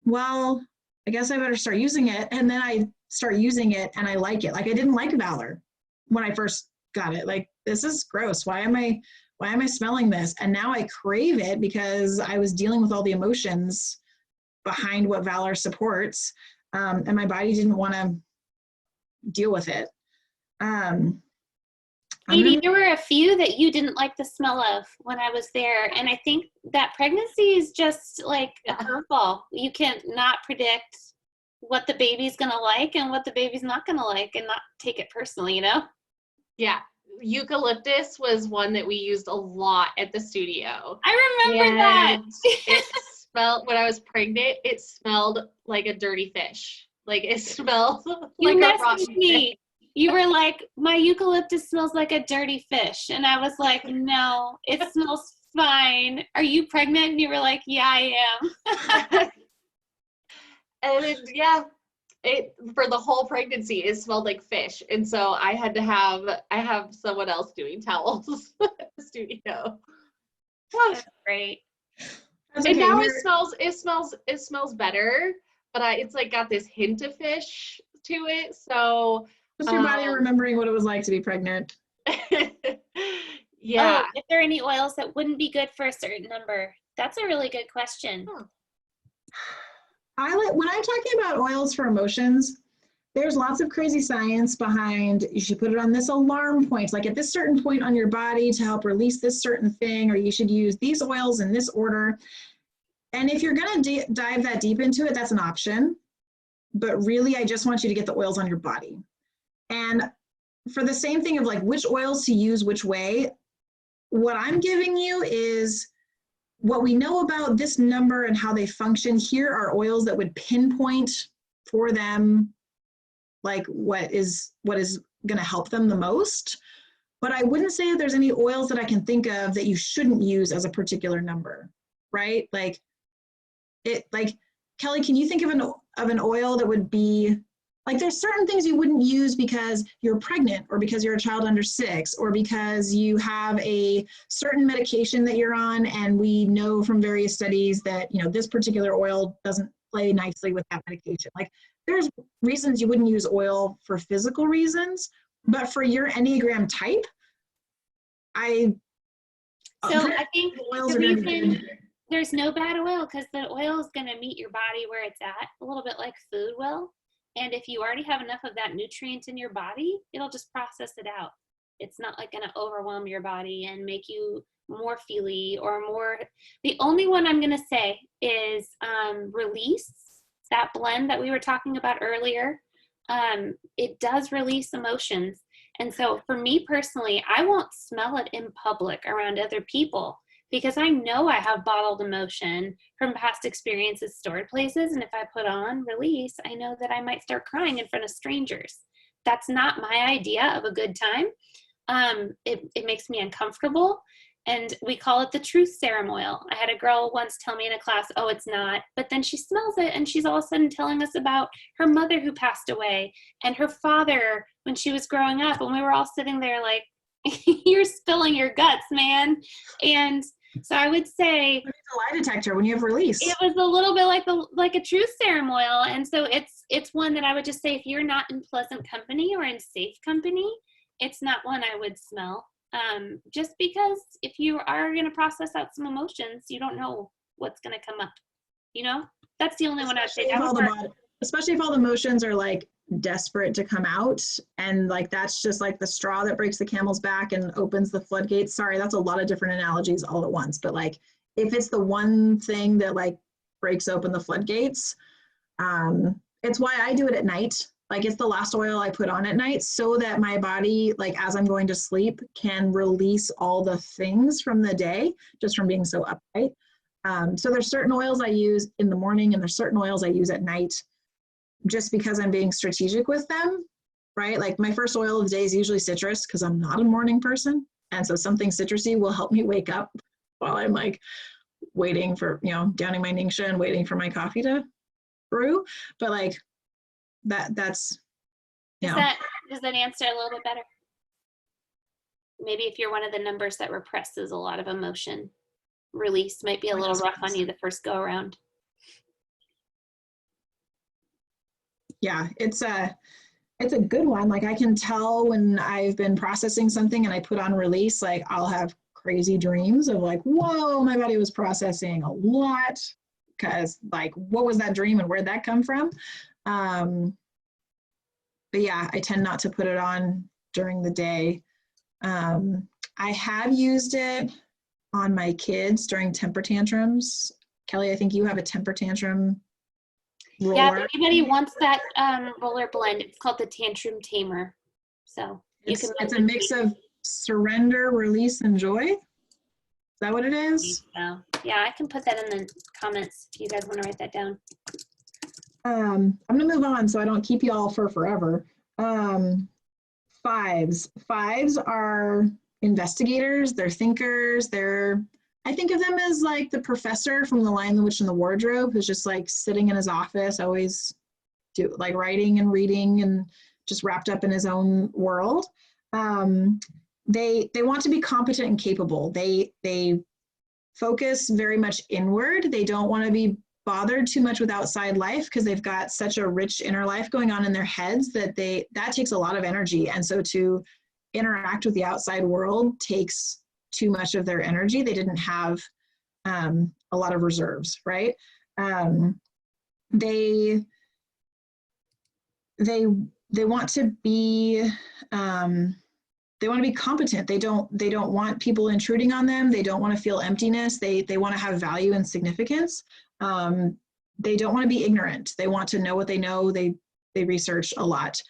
Well, I guess I better start using it. And then I start using it and I like it. Like I didn't like Valor when I first got it. Like, this is gross. Why am I smelling this? And now I crave it because I was dealing with all the emotions behind what Valor supports. And my body didn't want to deal with it. Katie, there were a few that you didn't like the smell of when I was there. And I think that pregnancy is just like a curveball. You can not predict what the baby's going to like and what the baby's not going to like and not take it personally, you know? Yeah. Eucalyptus was one that we used a lot at the studio. I remember that. It smelled, when I was pregnant, it smelled like a dirty fish. Like it smelled like a rotten fish. You were like, my eucalyptus smells like a dirty fish. And I was like, no, it smells fine. Are you pregnant? And you were like, yeah, I am. And it for the whole pregnancy, it smelled like fish. And so I have someone else doing towels at the studio. That's great. That's and okay. now it smells better, but it's like got this hint of fish to it. So just your body remembering what it was like to be pregnant. Yeah. Oh, if there are any oils that wouldn't be good for a certain number, that's a really good question. Huh. When I'm talking about oils for emotions, there's lots of crazy science behind you should put it on this alarm point, like at this certain point on your body to help release this certain thing, or you should use these oils in this order. And if you're going to dive that deep into it, that's an option. But really, I just want you to get the oils on your body. And for the same thing of like which oils to use which way, what I'm giving you is what we know about this number and how they function. Here are oils that would pinpoint for them like what is going to help them the most. But I wouldn't say there's any oils that I can think of that you shouldn't use as a particular number, right? Like Kelly, can you think of an oil that would be like, there's certain things you wouldn't use because you're pregnant or because you're a child under 6 or because you have a certain medication that you're on, and we know from various studies that, you know, this particular oil doesn't play nicely with that medication. Like, there's reasons you wouldn't use oil for physical reasons, but for your Enneagram type, I think oils the are reason there's no bad oil, because the oil is going to meet your body where it's at, a little bit like food will. And if you already have enough of that nutrient in your body, it'll just process it out. It's not like going to overwhelm your body and make you more feely or more. The only one I'm going to say is Release, that blend that we were talking about earlier. It does release emotions. And so for me personally, I won't smell it in public around other people, because I know I have bottled emotion from past experiences stored places. And if I put on Release, I know that I might start crying in front of strangers. That's not my idea of a good time. It makes me uncomfortable. And we call it the truth serum oil. I had a girl once tell me in a class, oh, it's not. But then she smells it and she's all of a sudden telling us about her mother who passed away and her father when she was growing up. And we were all sitting there like, you're spilling your guts, man. And so I would say a lie detector when you have release. It was a little bit like a truth serum oil. And so it's one that I would just say, if you're not in pleasant company or in safe company, it's not one I would smell. Just because if you are going to process out some emotions, you don't know what's going to come up, that's the only one I'd say. Especially if all the emotions are like desperate to come out, and like that's just like the straw that breaks the camel's back and opens the floodgates. Sorry, that's a lot of different analogies all at once, but like if it's the one thing that like breaks open the floodgates, it's why I do it at night. Like it's the last oil I put on at night so that my body, like as I'm going to sleep, can release all the things from the day just from being so uptight. So there's certain oils I use in the morning and there's certain oils I use at night just because I'm being strategic with them, right? Like my first oil of the day is usually citrus because I'm not a morning person. And so something citrusy will help me wake up while I'm like waiting for, downing my ningxia and waiting for my coffee to brew. But like that's, does that answer a little bit better? Maybe if you're one of the numbers that represses a lot of emotion, release might be a little rough on you the first go around. Yeah, it's a good one. Like I can tell when I've been processing something and I put on release, like I'll have crazy dreams of like, whoa, my body was processing a lot because like, what was that dream and where'd that come from? But yeah, I tend not to put it on during the day. I have used it on my kids during temper tantrums. Kelly, I think you have a temper tantrum roller. Yeah, if anybody wants that roller blend, it's called the Tantrum Tamer. So it's a mix of surrender, release, and joy. Is that what it is? Yeah, I can put that in the comments if you guys want to write that down. I'm gonna move on so I don't keep you all for forever. Fives are investigators, they're thinkers, I think of them as like the professor from The Lion, the Witch, and the Wardrobe, who's just like sitting in his office, always like writing and reading and just wrapped up in his own world. They want to be competent and capable. They focus very much inward. They don't want to be bothered too much with outside life because they've got such a rich inner life going on in their heads that takes a lot of energy. And so to interact with the outside world takes too much of their energy. They didn't have a lot of reserves, right? They want to be competent. They don't want people intruding on them. They don't want to feel emptiness. They want to have value and significance. They don't want to be ignorant. They want to know what they know. They research a lot.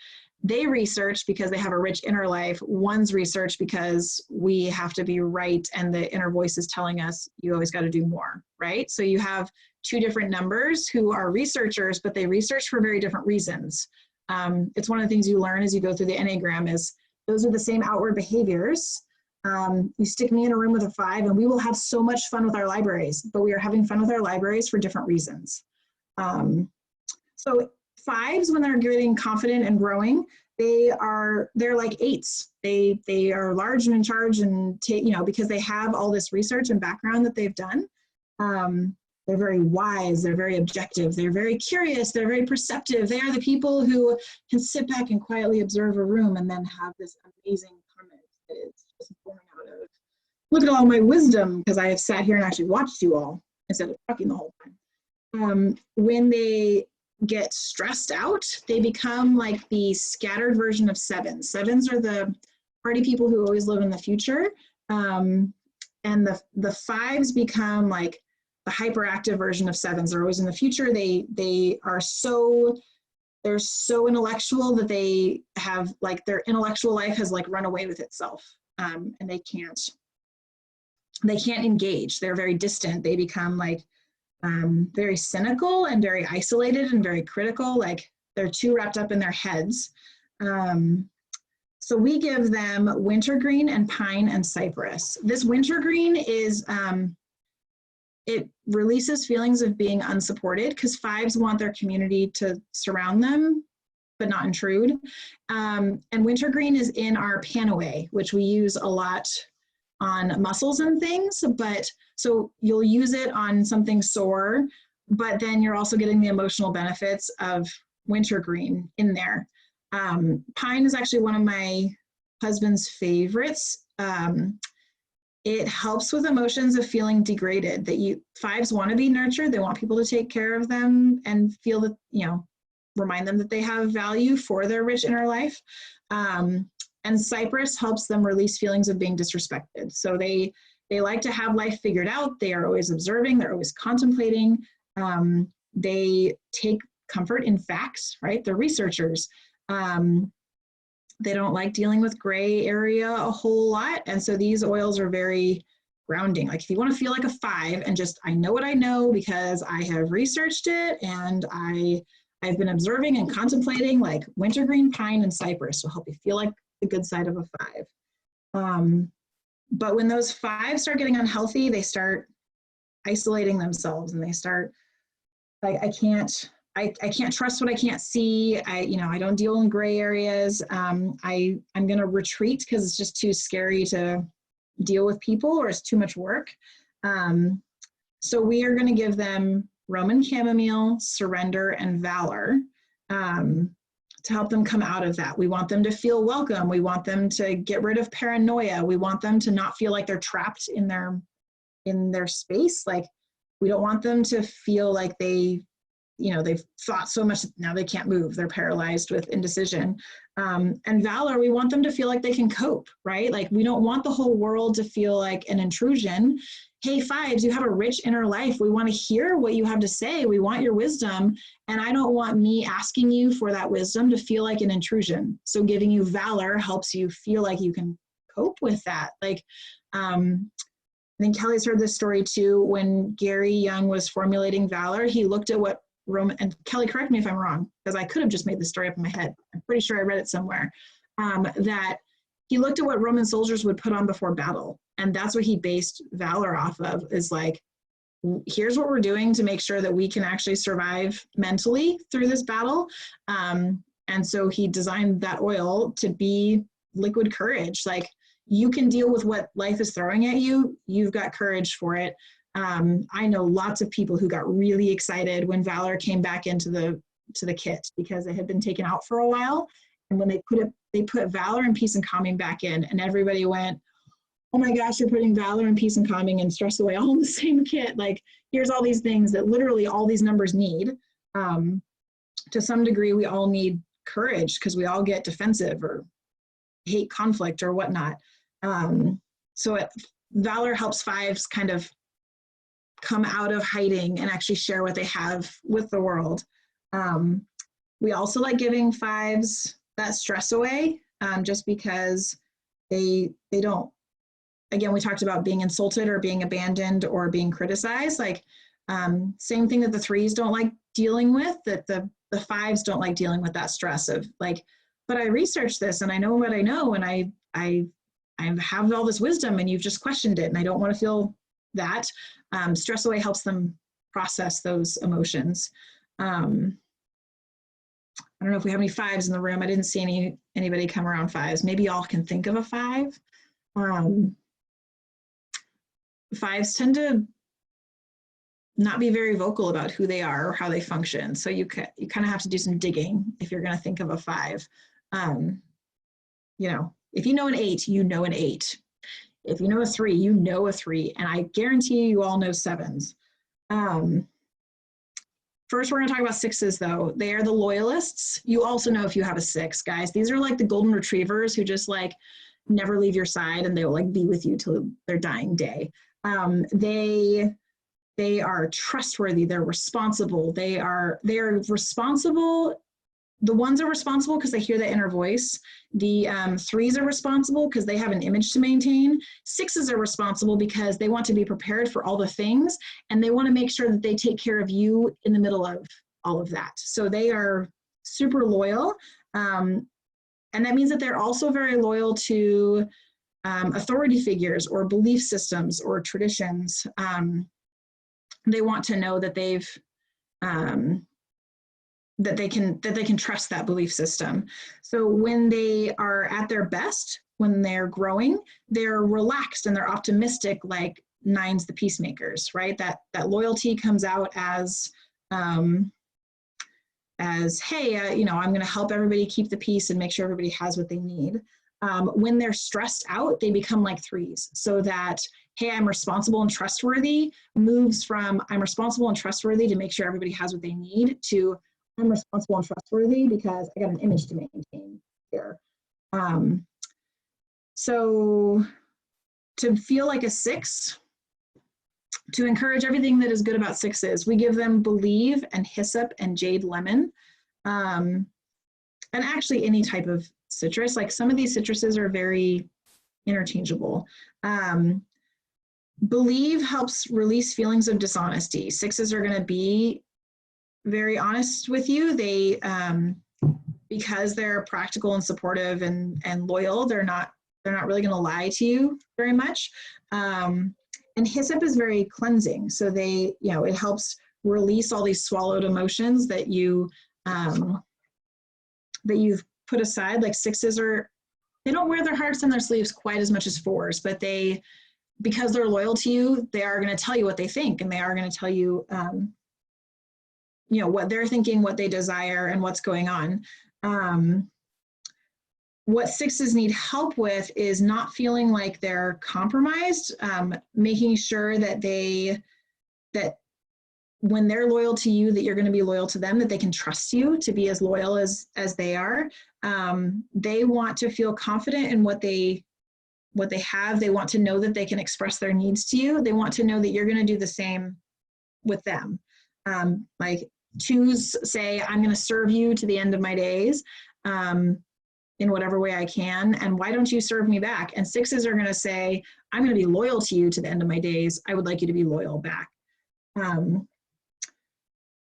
They research because they have a rich inner life. One's research because we have to be right and the inner voice is telling us you always got to do more, right? So you have two different numbers who are researchers, but they research for very different reasons. It's one of the things you learn as you go through the Enneagram is those are the same outward behaviors. You stick me in a room with a 5 and we will have so much fun with our libraries, but we are having fun with our libraries for different reasons. So 5s, when they're getting confident and growing, they're like 8s. They are large and in charge and because they have all this research and background that they've done. They're very wise, they're very objective, they're very curious, they're very perceptive. They are the people who can sit back and quietly observe a room and then have this amazing comment that is just born out of, look at all my wisdom, because I have sat here and actually watched you all instead of talking the whole time. When they get stressed out, they become like the scattered version of 7s. 7s are the party people who always live in the future. And the 5s become like the hyperactive version of 7s. They're always in the future. They're so intellectual that they have like their intellectual life has like run away with itself. And they can't engage. They're very distant. They become like very cynical and very isolated and very critical. Like they're too wrapped up in their heads. So we give them wintergreen and pine and cypress. This wintergreen is, it releases feelings of being unsupported because 5s want their community to surround them, but not intrude. And wintergreen is in our panaway, which we use a lot on muscles and things, but so you'll use it on something sore, but then you're also getting the emotional benefits of wintergreen in there. Pine is actually one of my husband's favorites. It helps with emotions of feeling degraded, that fives want to be nurtured. They want people to take care of them and feel that, remind them that they have value for their rich inner life. And cypress helps them release feelings of being disrespected. So they like to have life figured out. They are always observing. They're always contemplating. They take comfort in facts, right? They're researchers. They don't like dealing with gray area a whole lot. And so these oils are very grounding. Like if you want to feel like a 5 and just, I know what I know because I have researched it and I've been observing and contemplating, like wintergreen, pine, and cypress will help you feel like the good side of a 5. But when those 5s start getting unhealthy, they start isolating themselves and they start like, I can't trust what I can't see. I don't deal in gray areas. I'm going to retreat because it's just too scary to deal with people or it's too much work. So we are going to give them Roman chamomile, surrender, and valor to help them come out of that. We want them to feel welcome. We want them to get rid of paranoia. We want them to not feel like they're trapped in their space. Like we don't want them to feel like they've thought so much, now they can't move. They're paralyzed with indecision. And valor, we want them to feel like they can cope, right? Like we don't want the whole world to feel like an intrusion. Hey, 5s, you have a rich inner life. We want to hear what you have to say. We want your wisdom. And I don't want me asking you for that wisdom to feel like an intrusion. So giving you valor helps you feel like you can cope with that. Like, I think Kelly's heard this story too. When Gary Young was formulating valor, he looked at what Roman, and Kelly, correct me if I'm wrong, because I could have just made this story up in my head. I'm pretty sure I read it somewhere, that he looked at what Roman soldiers would put on before battle. And that's what he based valor off of, is like, here's what we're doing to make sure that we can actually survive mentally through this battle. And so he designed that oil to be liquid courage. Like you can deal with what life is throwing at you. You've got courage for it. I know lots of people who got really excited when valor came back into the kit because it had been taken out for a while. And when they put valor and peace and calming back in, and everybody went, oh my gosh, you're putting valor and peace and calming and stress away all in the same kit. Like here's all these things that literally all these numbers need. To some degree, we all need courage because we all get defensive or hate conflict or whatnot. Valor helps 5s kind of come out of hiding and actually share what they have with the world. We also like giving 5s that stress away, just because they don't, again, we talked about being insulted or being abandoned or being criticized, like same thing that the 3s don't like dealing with, that the 5s don't like dealing with that stress of like, but I researched this and I know what I know and I have all this wisdom and you've just questioned it and I don't want to feel that. Stress away helps them process those emotions. I don't know if we have any 5s in the room. I didn't see anybody come around 5s. Maybe y'all can think of a 5. 5s tend to not be very vocal about who they are or how they function. So you kind of have to do some digging if you're going to think of a 5. If you know an 8, you know an 8. If you know a 3, you know a 3. And I guarantee you all know 7s. First, we're going to talk about 6s, though. They are the loyalists. You also know if you have a 6, guys. These are like the golden retrievers who just like never leave your side and they will like be with you till their dying day. They are trustworthy. They're responsible. They are responsible. The 1s are responsible because they hear the inner voice. The 3s are responsible because they have an image to maintain. 6s are responsible because they want to be prepared for all the things and they want to make sure that they take care of you in the middle of all of that. So they are super loyal. And that means that they're also very loyal to authority figures or belief systems or traditions. They want to know that that they can trust that belief system. So when they are at their best, when they're growing, they're relaxed and they're optimistic, like 9's the peacemakers, right? That loyalty comes out as hey, you know, I'm going to help everybody keep the peace and make sure everybody has what they need. When they're stressed out, they become like 3's, so that, hey, I'm responsible and trustworthy moves from I'm responsible and trustworthy to make sure everybody has what they need to I'm responsible and trustworthy because I got an image to maintain here. So to feel like a 6, to encourage everything that is good about 6s, we give them Believe and Hyssop and Jade Lemon. And actually any type of citrus, like some of these citruses are very interchangeable. Believe helps release feelings of dishonesty. 6s are going to be very honest with you. They, because they're practical and supportive and loyal, they're not really going to lie to you very much. And Hyssop is very cleansing. So they, you know, it helps release all these swallowed emotions that you, that you've put aside. Like 6s they don't wear their hearts on their sleeves quite as much as 4s, but because they're loyal to you, they are going to tell you what they think, and they are going to tell you, you know, what they're thinking, what they desire, and what's going on. What 6s need help with is not feeling like they're compromised, making sure that that when they're loyal to you, that you're going to be loyal to them, that they can trust you to be as loyal as they are. They want to feel confident in what they have. They want to know that they can express their needs to you. They want to know that you're going to do the same with them. Like 2s say, I'm going to serve you to the end of my days. In whatever way I can, and why don't you serve me back? And 6s are going to say, I'm going to be loyal to you to the end of my days. I would like you to be loyal back.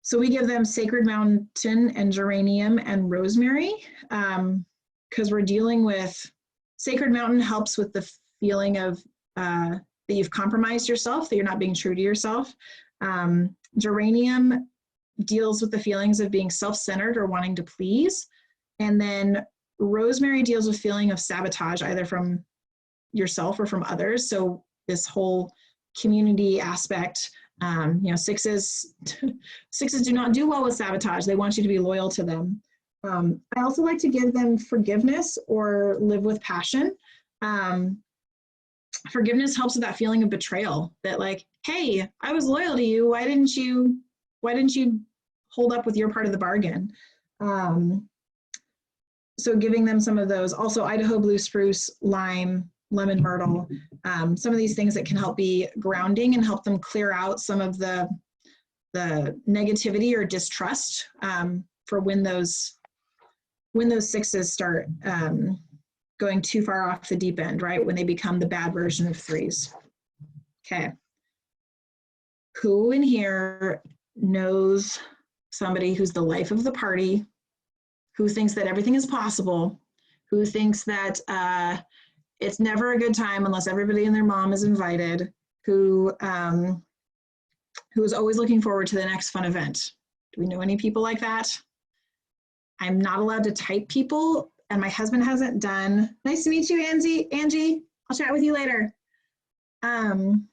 So we give them Sacred Mountain and Geranium and Rosemary, because we're dealing with Sacred Mountain helps with the feeling of that you've compromised yourself, that you're not being true to yourself. Geranium deals with the feelings of being self-centered or wanting to please. And then Rosemary deals with feeling of sabotage, either from yourself or from others. So this whole community aspect, you know, 6s do not do well with sabotage. They want you to be loyal to them. I also like to give them Forgiveness or Live with Passion. Forgiveness helps with that feeling of betrayal, that like, hey, I was loyal to you. Why didn't you hold up with your part of the bargain? So giving them some of those. Also Idaho Blue Spruce, Lime, Lemon Myrtle, some of these things that can help be grounding and help them clear out some of the negativity or distrust for when those 6s start going too far off the deep end, right? When they become the bad version of 3s. Okay. Who in here knows somebody who's the life of the party, who thinks that everything is possible, who thinks that it's never a good time unless everybody and their mom is invited, who is always looking forward to the next fun event? Do we know any people like that? I'm not allowed to type people, and my husband hasn't done. Nice to meet you, Angie. I'll chat with you later. I'm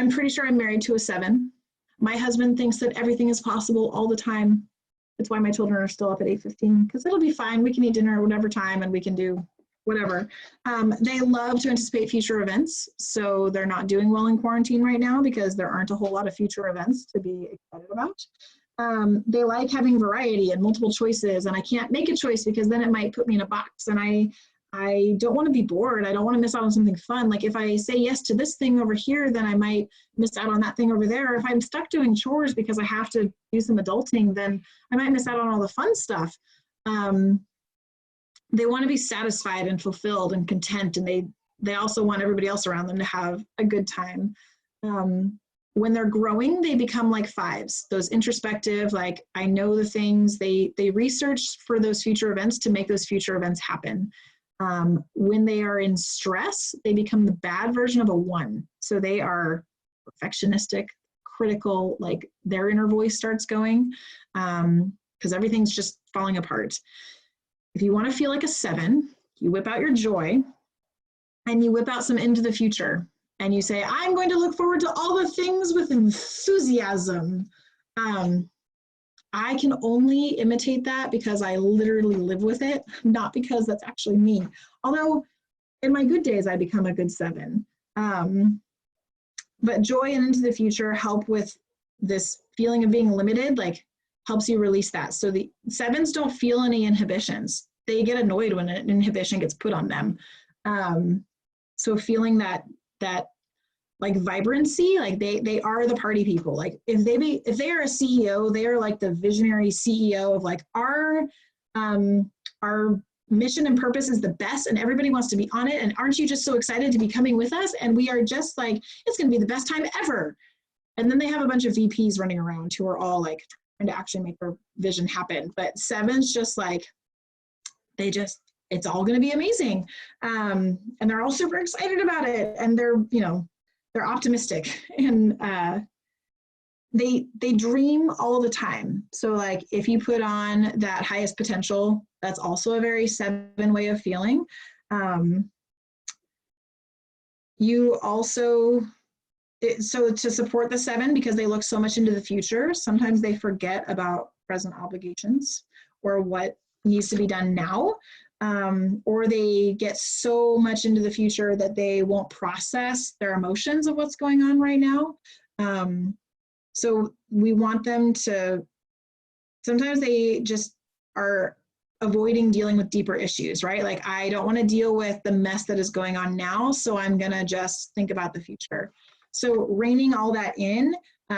pretty sure I'm married to a 7. My husband thinks that everything is possible all the time. That's why my children are still up at 8:15, because it'll be fine. We can eat dinner at whatever time and we can do whatever. They love to anticipate future events. So they're not doing well in quarantine right now because there aren't a whole lot of future events to be excited about. They like having variety and multiple choices, and I can't make a choice because then it might put me in a box, and I don't want to be bored. I don't want to miss out on something fun. Like if I say yes to this thing over here, then I might miss out on that thing over there. If I'm stuck doing chores because I have to do some adulting, then I might miss out on all the fun stuff. They want to be satisfied and fulfilled and content, and they also want everybody else around them to have a good time. When they're growing, they become like 5s, those introspective, like I know the things, they research for those future events to make those future events happen. When they are in stress, they become the bad version of a 1. So they are perfectionistic, critical, like their inner voice starts going because everything's just falling apart. If you want to feel like a 7, you whip out your joy and you whip out some into the future. And you say, I'm going to look forward to all the things with enthusiasm. I can only imitate that because I literally live with it, not because that's actually me. Although in my good days, I become a good 7. But joy and into the future help with this feeling of being limited, like helps you release that. So the 7s don't feel any inhibitions. They get annoyed when an inhibition gets put on them. So feeling that like vibrancy, like they are the party people. Like if they are a CEO, they are like the visionary CEO of like our mission and purpose is the best and everybody wants to be on it. And aren't you just so excited to be coming with us? And we are just like, it's going to be the best time ever. And then they have a bunch of VPs running around who are all like trying to actually make their vision happen. But 7s just like, it's all going to be amazing. And they're all super excited about it. And they're optimistic and they dream all the time. So like if you put on that highest potential, that's also a very 7 way of feeling. You also, so to support the 7, because they look so much into the future, sometimes they forget about present obligations or what needs to be done now. Or they get so much into the future that they won't process their emotions of what's going on right now. So we want them to, sometimes they just are avoiding dealing with deeper issues, right? Like, I don't want to deal with the mess that is going on now, so I'm going to just think about the future. So reining all that in,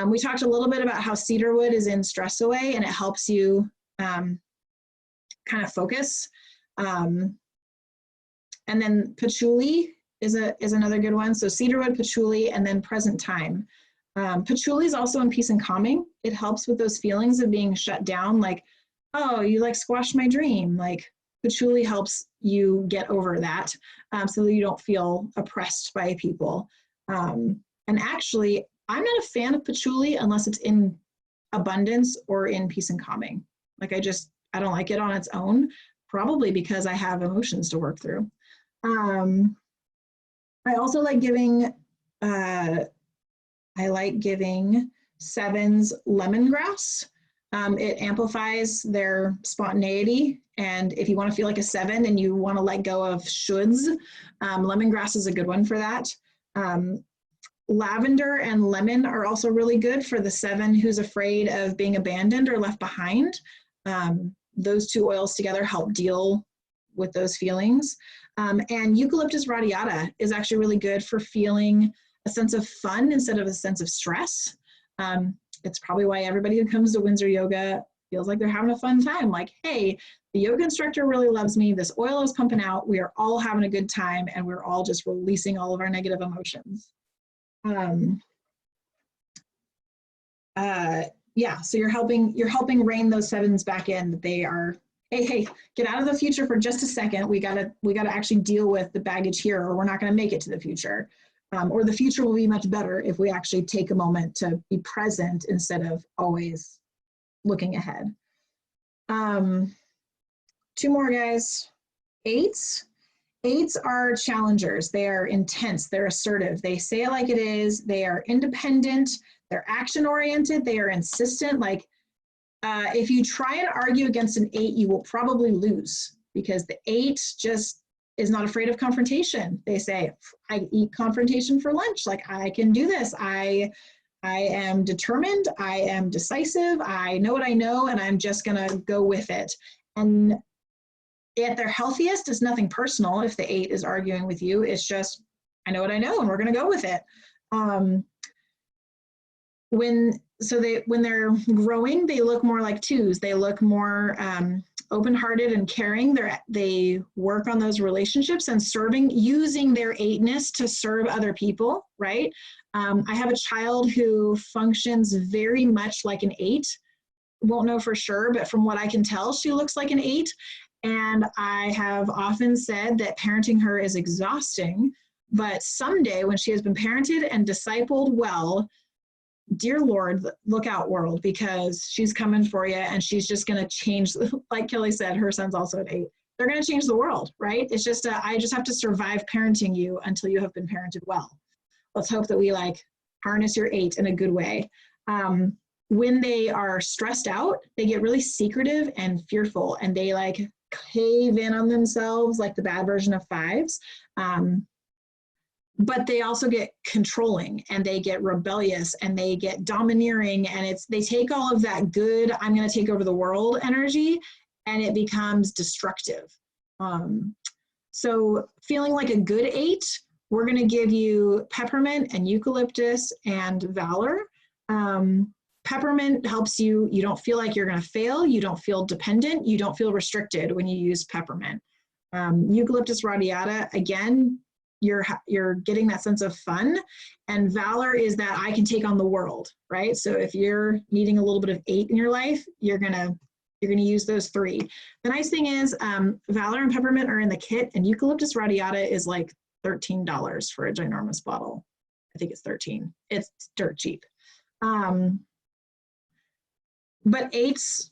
we talked a little bit about how cedarwood is in stress away and it helps you kind of focus. And then patchouli is another good one. So cedarwood, patchouli, and then present time. Patchouli is also in peace and calming. It helps with those feelings of being shut down, like, oh, you like squashed my dream. Like patchouli helps you get over that, so that you don't feel oppressed by people. And actually, I'm not a fan of patchouli unless it's in abundance or in peace and calming. Like I don't like it on its own. Probably because I have emotions to work through. I also like giving, 7s lemongrass. It amplifies their spontaneity. And if you want to feel like a 7 and you want to let go of shoulds, lemongrass is a good one for that. Lavender and lemon are also really good for the 7 who's afraid of being abandoned or left behind. Those 2 oils together help deal with those feelings. And eucalyptus radiata is actually really good for feeling a sense of fun instead of a sense of stress. It's probably why everybody who comes to Windsor Yoga feels like they're having a fun time. Like, hey, the yoga instructor really loves me. This oil is pumping out. We are all having a good time and we're all just releasing all of our negative emotions. Yeah, so you're helping rein those 7s back in, that they are, hey, get out of the future for just a second. We gotta actually deal with the baggage here, or we're not gonna make it to the future. Or the future will be much better if we actually take a moment to be present instead of always looking ahead. 2 more, guys. 8s. 8s are challengers. They are intense. They're assertive. They say it like it is. They are independent. They're action-oriented. They are insistent. Like, if you try and argue against an 8, you will probably lose, because the 8 just is not afraid of confrontation. They say, I eat confrontation for lunch. Like, I can do this. I am determined. I am decisive. I know what I know, and I'm just going to go with it. And at their healthiest, it's nothing personal. If the 8 is arguing with you, it's just, I know what I know, and we're going to go with it. When they're growing, they look more like 2s. They look more open-hearted and caring. They work on those relationships and using their 8-ness to serve other people, right? I have a child who functions very much like an 8. Won't know for sure, but from what I can tell, she looks like an 8. And I have often said that parenting her is exhausting, but someday when she has been parented and discipled well, dear Lord, look out, world, because she's coming for you and she's just going to change. Like Kelly said, her son's also an 8. they're going to change the world, right? It's just, I just have to survive parenting you until you have been parented well. Let's hope that we like harness your 8 in a good way. When they are stressed out, they get really secretive and fearful, and they like cave in on themselves like the bad version of 5s. But they also get controlling, and they get rebellious, and they get domineering, and they take all of that good, I'm going to take over the world energy, and it becomes destructive. So feeling like a good 8, we're going to give you peppermint and eucalyptus and valor. Peppermint helps you don't feel like you're going to fail, you don't feel dependent, you don't feel restricted when you use peppermint. Eucalyptus radiata, again, you're getting that sense of fun, and valor is that I can take on the world, right? So if you're needing a little bit of 8 in your life, you're gonna use those 3. The nice thing is valor and peppermint are in the kit, and eucalyptus radiata is like $13 for a ginormous bottle. I think it's 13. It's dirt cheap. But 8s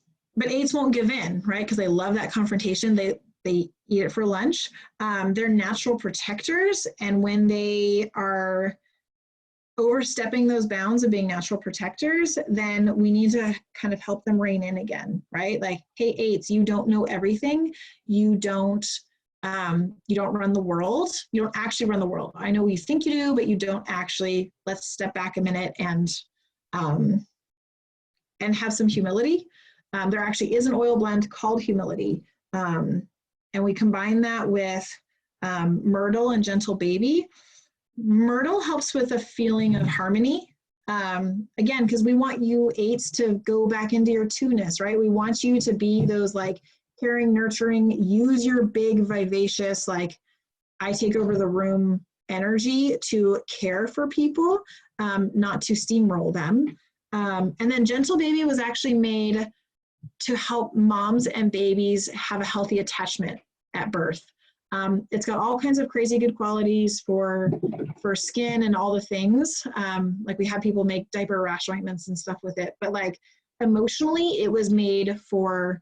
won't give in, right? Because they love that confrontation. They eat it for lunch. They're natural protectors, and when they are overstepping those bounds of being natural protectors, then we need to kind of help them rein in again, right? Like, hey, 8s, you don't know everything. You don't run the world. You don't actually run the world. I know you think you do, but you don't actually. Let's step back a minute and have some humility. There actually is an oil blend called Humility. And we combine that with myrtle and gentle baby. Myrtle helps with a feeling of harmony. Again, because we want you 8s to go back into your 2-ness, right? We want you to be those like caring, nurturing, use your big, vivacious, like I take over the room energy to care for people, not to steamroll them. And then gentle baby was actually made to help moms and babies have a healthy attachment at birth. It's got all kinds of crazy good qualities for skin and all the things. Like we have people make diaper rash ointments and stuff with it, but like emotionally, it was made for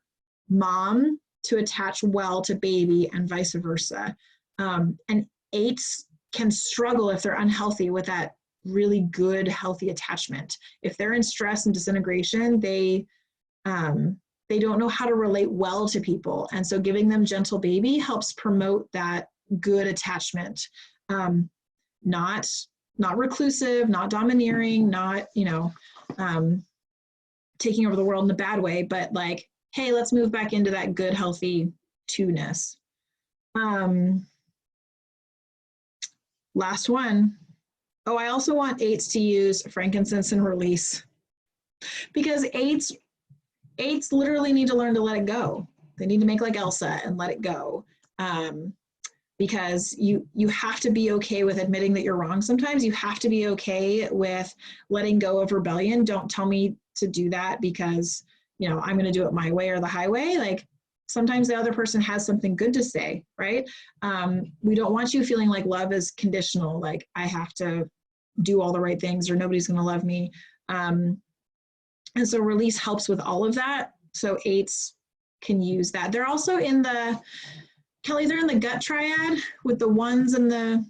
mom to attach well to baby and vice versa. And 8s can struggle if they're unhealthy with that really good, healthy attachment. If they're in stress and disintegration, they don't know how to relate well to people. And so giving them gentle baby helps promote that good attachment. Not reclusive, not domineering, not, taking over the world in a bad way, but like, hey, let's move back into that good, healthy 2-ness. Last one. Oh, I also want 8s to use frankincense and release, because 8s literally need to learn to let it go. They need to make like Elsa and let it go. Because you have to be okay with admitting that you're wrong. Sometimes you have to be okay with letting go of rebellion. Don't tell me to do that because, I'm going to do it my way or the highway. Like sometimes the other person has something good to say, right? We don't want you feeling like love is conditional. Like I have to do all the right things or nobody's going to love me. And so release helps with all of that. So 8s can use that. They're also in Kelly, they're in the gut triad with the 1s and the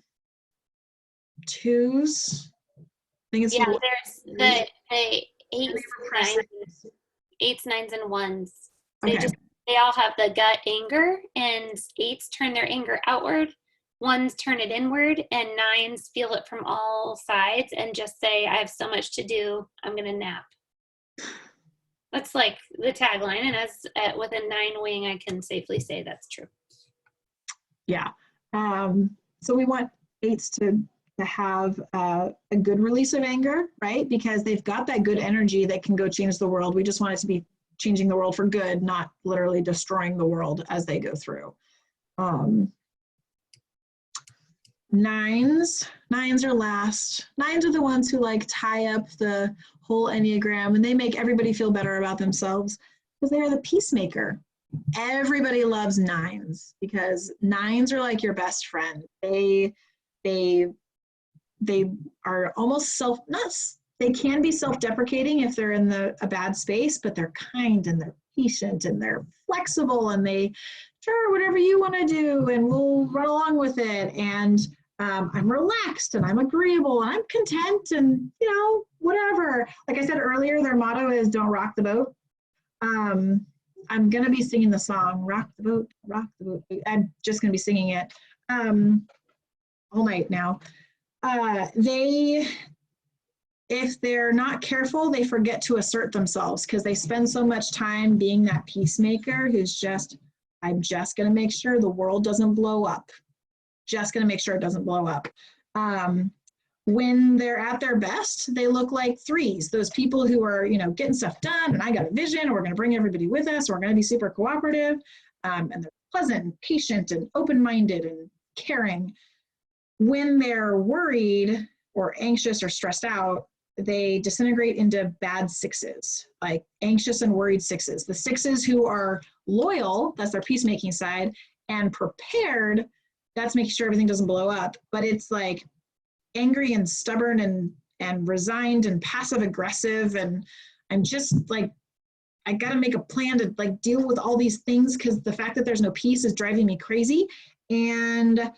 2s. I think it's there's the 8s, 9s, and 1s. They all have the gut anger, and 8s turn their anger outward. 1s turn it inward, and 9s feel it from all sides and just say, I have so much to do, I'm going to nap. That's like the tagline, and as with a 9 wing, I can safely say that's true. Yeah. So we want 8s to have a good release of anger, right? Because they've got that good energy that can go change the world. We just want it to be changing the world for good, not literally destroying the world as they go through. 9s are last. 9s are the ones who like tie up the whole Enneagram, and they make everybody feel better about themselves because they are the peacemaker. Everybody loves 9s because 9s are like your best friend. They are almost they can be self-deprecating if they're in a bad space, but they're kind and they're patient and they're flexible and they sure, whatever you want to do, and we'll run along with it. And I'm relaxed and I'm agreeable and I'm content and, you know, whatever. Like I said earlier, their motto is don't rock the boat. I'm going to be singing the song, Rock the Boat, Rock the Boat. I'm just going to be singing it all night now. If they're not careful, they forget to assert themselves because they spend so much time being that peacemaker who's just, I'm just going to make sure the world doesn't blow up. Just going to make sure it doesn't blow up. When they're at their best, they look like threes. Those people who are, you know, getting stuff done, and I got a vision, and we're going to bring everybody with us. We're going to be super cooperative, and they're pleasant, and patient, and open-minded, and caring. When they're worried or anxious or stressed out, they disintegrate into bad sixes, like anxious and worried sixes. The sixes who are loyal, that's their peacemaking side, and prepared, that's making sure everything doesn't blow up. But it's like angry and stubborn and resigned and passive aggressive. And I'm just like, I got to make a plan to like deal with all these things because the fact that there's no peace is driving me crazy. And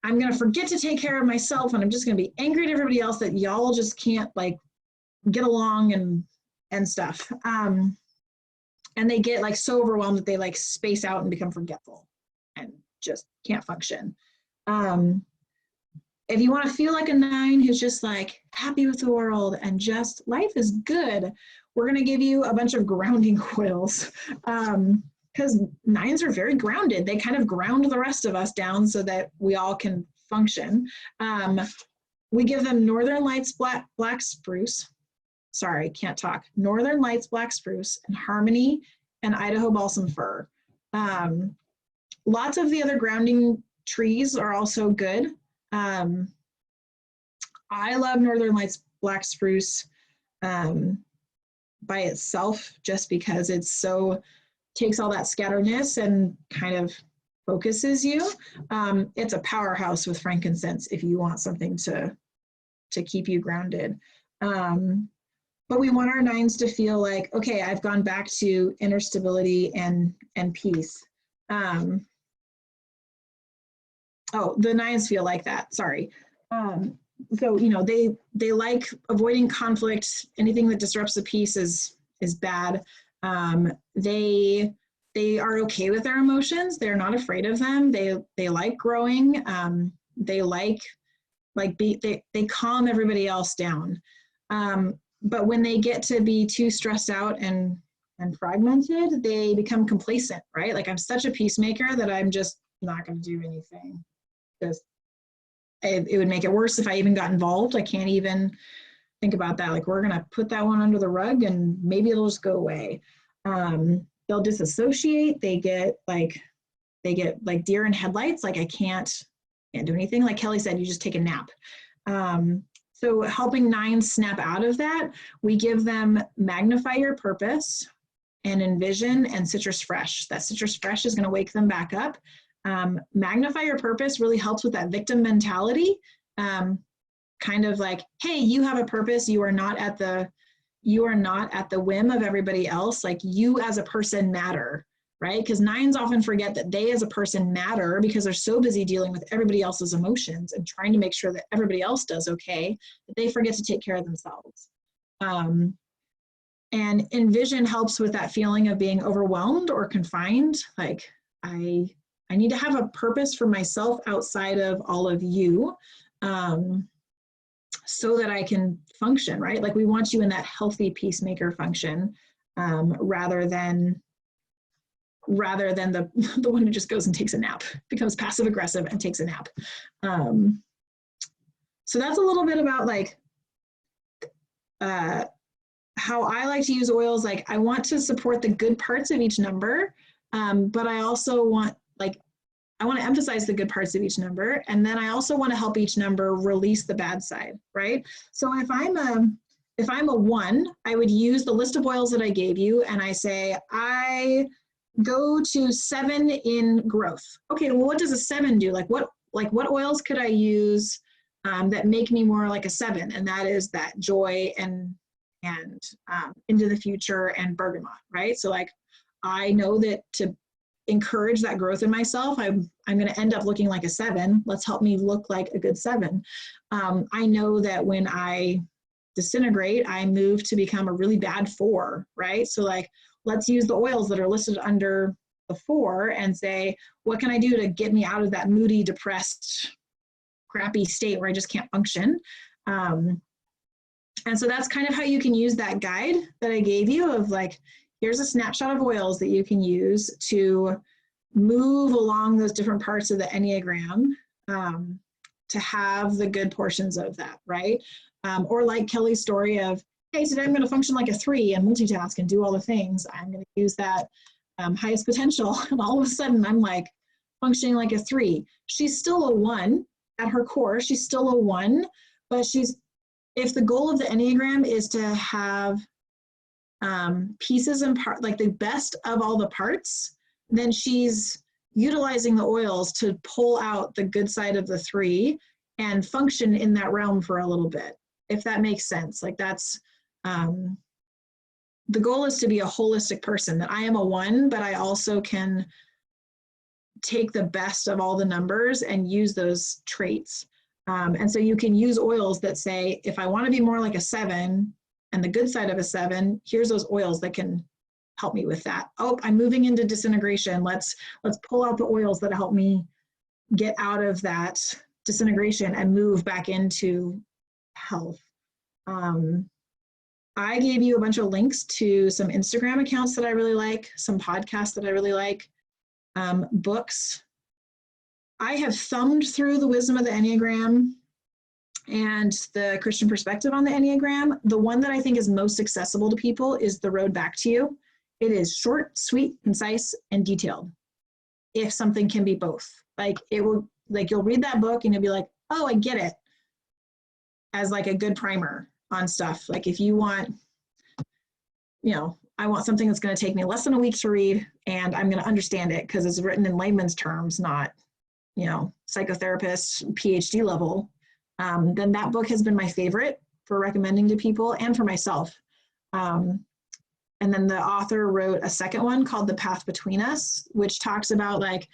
I'm going to forget to take care of myself, and I'm just going to be angry at everybody else that y'all just can't like get along and stuff. And they get like so overwhelmed that they like space out and become forgetful and just can't function. If you want to feel like a 9 who's just like happy with the world and just life is good, we're going to give you a bunch of grounding oils. Because 9s are very grounded. They kind of ground the rest of us down so that we all can function. We give them Northern Lights Black Spruce. Sorry, can't talk. Northern Lights Black Spruce and Harmony and Idaho Balsam Fir. Lots of the other grounding trees are also good. I love Northern Lights Black Spruce by itself just because it's so takes all that scatteredness and kind of focuses you. It's a powerhouse with frankincense if you want something to keep you grounded. But we want our 9s to feel like, okay, I've gone back to inner stability and peace. Oh, the 9s feel like that, sorry. So, you know, they like avoiding conflict. Anything that disrupts the peace is bad. They are okay with their emotions. They're not afraid of them. They like growing. They they calm everybody else down. But when they get to be too stressed out and fragmented, they become complacent, right? Like I'm such a peacemaker that I'm just not going to do anything because it would make it worse if I even got involved. I can't even think about that. Like we're going to put that one under the rug and maybe it'll just go away. They'll disassociate. They get like deer in headlights. Like I can't do anything. Like Kelly said, you just take a nap. So helping 9s snap out of that, we give them Magnify Your Purpose and Envision and Citrus Fresh. That Citrus Fresh is going to wake them back up. Magnify Your Purpose really helps with that victim mentality. Kind of like, hey, you have a purpose. You are not at the whim of everybody else. Like you as a person matter, right? Because 9s often forget that they as a person matter because they're so busy dealing with everybody else's emotions and trying to make sure that everybody else does okay, that they forget to take care of themselves. And Envision helps with that feeling of being overwhelmed or confined. Like I need to have a purpose for myself outside of all of you. So that I can function, right? Like we want you in that healthy peacemaker function, rather than the one who just goes and takes a nap, becomes passive aggressive and takes a nap. So that's a little bit about like how I like to use oils. Like I want to support the good parts of each number, but I also want I want to emphasize the good parts of each number. And then I also want to help each number release the bad side, right? So if I'm a 1, I would use the list of oils that I gave you. And I say, I go to 7 in growth. Okay, well, what does a 7 do? Like what oils could I use that make me more like a 7? And that is that joy and into the future and bergamot, right? So like, I know that to encourage that growth in myself, I'm going to end up looking like a 7. Let's help me look like a good 7. I know that when I disintegrate, I move to become a really bad 4, right? So like, let's use the oils that are listed under the 4 and say, what can I do to get me out of that moody, depressed, crappy state where I just can't function? And so that's kind of how you can use that guide that I gave you of like, here's a snapshot of oils that you can use to move along those different parts of the Enneagram to have the good portions of that, right? Or like Kelly's story of, hey, today I'm going to function like a 3 and multitask and do all the things. I'm going to use that highest potential. And all of a sudden I'm like functioning like a 3. She's still a 1 at her core. She's still a 1, but if the goal of the Enneagram is to have pieces and part, like the best of all the parts, then she's utilizing the oils to pull out the good side of the 3 and function in that realm for a little bit, if that makes sense. Like that's, the goal is to be a holistic person, that I am a 1, but I also can take the best of all the numbers and use those traits. And so you can use oils that say, if I want to be more like a 7 and the good side of a 7, here's those oils that can help me with that. Oh, I'm moving into disintegration. Let's pull out the oils that help me get out of that disintegration and move back into health. I gave you a bunch of links to some Instagram accounts that I really like, some podcasts that I really like, books. I have thumbed through the wisdom of the Enneagram and the Christian perspective on the Enneagram. The one that I think is most accessible to people is The Road Back to You. It is short, sweet, concise, and detailed. If something can be both, like it will, like you'll read that book and you'll be like, oh, I get it, as like a good primer on stuff. Like if you want, I want something that's going to take me less than a week to read and I'm going to understand it because it's written in layman's terms, not, psychotherapist, PhD level, then that book has been my favorite for recommending to people and for myself. And then the author wrote a second one called The Path Between Us, which talks about like,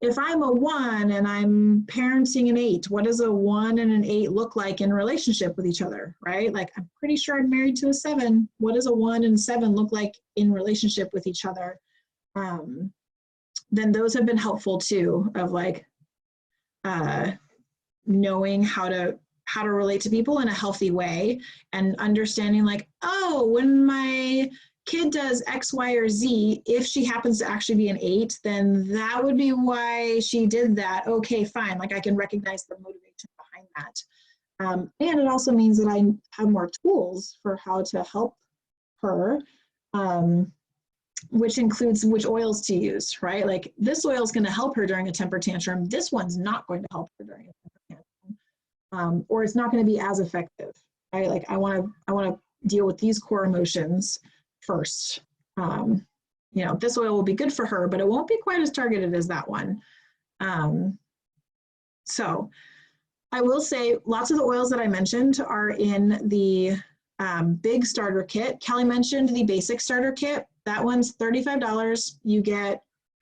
if I'm a 1 and I'm parenting an 8, what does a 1 and an 8 look like in relationship with each other, right? Like, I'm pretty sure I'm married to a 7. What does a 1 and 7 look like in relationship with each other? Then those have been helpful too, of like knowing how to relate to people in a healthy way and understanding like, oh, when my kid does X, Y, or Z, if she happens to actually be an 8, then that would be why she did that. Okay, fine. Like I can recognize the motivation behind that. And it also means that I have more tools for how to help her, which includes which oils to use, right? Like this oil is going to help her during a temper tantrum. This one's not going to help her during a temper tantrum, or it's not going to be as effective, right? Like I want to deal with these core emotions first. This oil will be good for her, but it won't be quite as targeted as that one. So I will say lots of the oils that I mentioned are in the big starter kit. Kelly mentioned the basic starter kit. That one's $35. You get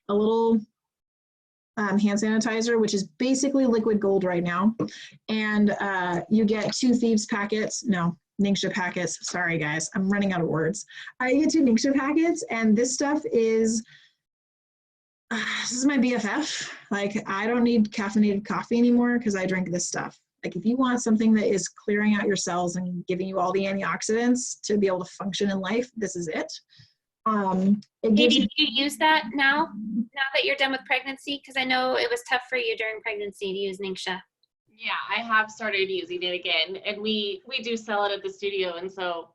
a little hand sanitizer, which is basically liquid gold right now. And you get 2 Thieves packets. No, Ningxia packets. Sorry, guys. I'm running out of words. I get 2 Ningxia packets, and this stuff is, this is my BFF. Like, I don't need caffeinated coffee anymore because I drink this stuff. Like, if you want something that is clearing out your cells and giving you all the antioxidants to be able to function in life, this is it. Hey, do you use that now that you're done with pregnancy? Because I know it was tough for you during pregnancy to use Ningxia. Yeah, I have started using it again, and we do sell it at the studio, and so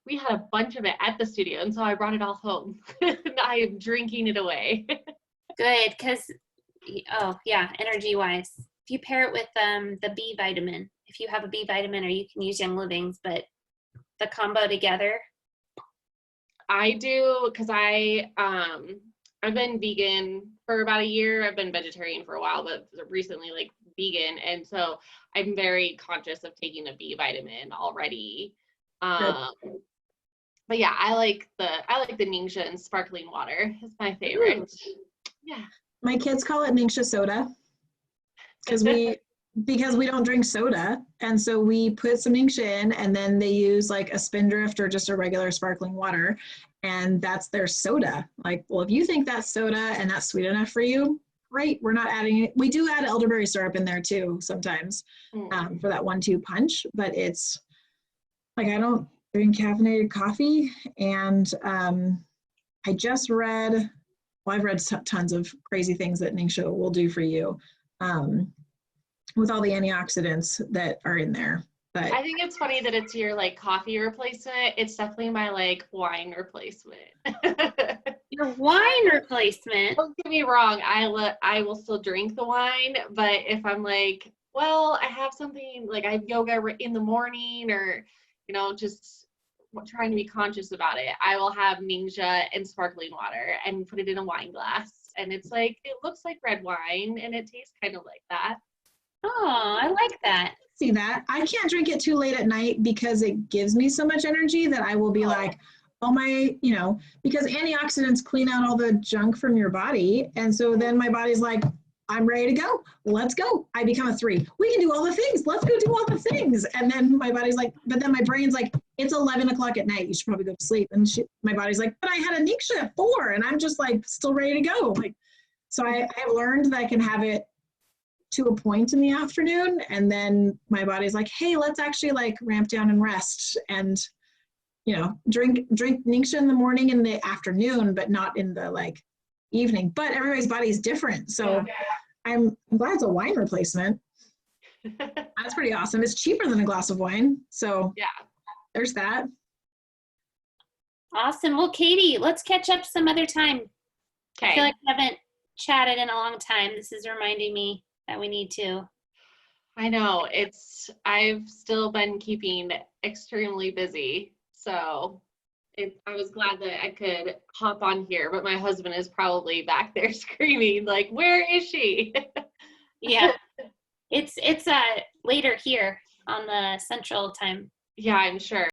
we had a bunch of it at the studio, and so I brought it all home. I am drinking it away. Good, because energy-wise, if you pair it with the B vitamin, if you have a B vitamin, or you can use Young Living's, but the combo together. I do, because I've been vegan for about a year. I've been vegetarian for a while, but recently like vegan, and so I'm very conscious of taking a B vitamin already. But yeah, I like the Ningxia and sparkling water. It's my favorite. Yeah. My kids call it Ningxia soda because we don't drink soda. And so we put some Ningxia in, and then they use like a Spindrift or just a regular sparkling water. And that's their soda. Like, well, if you think that's soda and that's sweet enough for you, great. We're not adding it. We do add elderberry syrup in there too sometimes for that 1-2 punch. But it's like, I don't drink caffeinated coffee. And I just read, well, I've read tons of crazy things that Ningxia will do for you with all the antioxidants that are in there. But I think it's funny that it's your like coffee replacement. It's definitely my like wine replacement. Your wine replacement. Don't get me wrong. I will still drink the wine, but if I'm like, well, I have something like I have yoga in the morning, or just trying to be conscious about it, I will have Ningxia and sparkling water and put it in a wine glass, and it's like it looks like red wine and it tastes kind of like that. Oh, I like that. See that? I can't drink it too late at night because it gives me so much energy that I will be like, oh my, because antioxidants clean out all the junk from your body. And so then my body's like, I'm ready to go. Let's go. I become a 3. We can do all the things. Let's go do all the things. And then my body's like, but then my brain's like, it's 11 o'clock at night. You should probably go to sleep. And my body's like, but I had a Ningxia at 4, and I'm just like still ready to go. Like, so I've learned that I can have it to a point in the afternoon, and then my body's like, hey, let's actually like ramp down and rest, and drink Ningxia in the morning and the afternoon, but not in the like evening. But everybody's body is different, so yeah. I'm glad it's a wine replacement. That's pretty awesome. It's cheaper than a glass of wine, so yeah, there's that. Awesome. Well, Katie, let's catch up some other time. Okay. I feel like we haven't chatted in a long time. This is reminding me that we need to. I know. I've still been keeping extremely busy. So I was glad that I could hop on here, but my husband is probably back there screaming like, where is she? Yeah. It's later here on the Central Time. Yeah, I'm sure.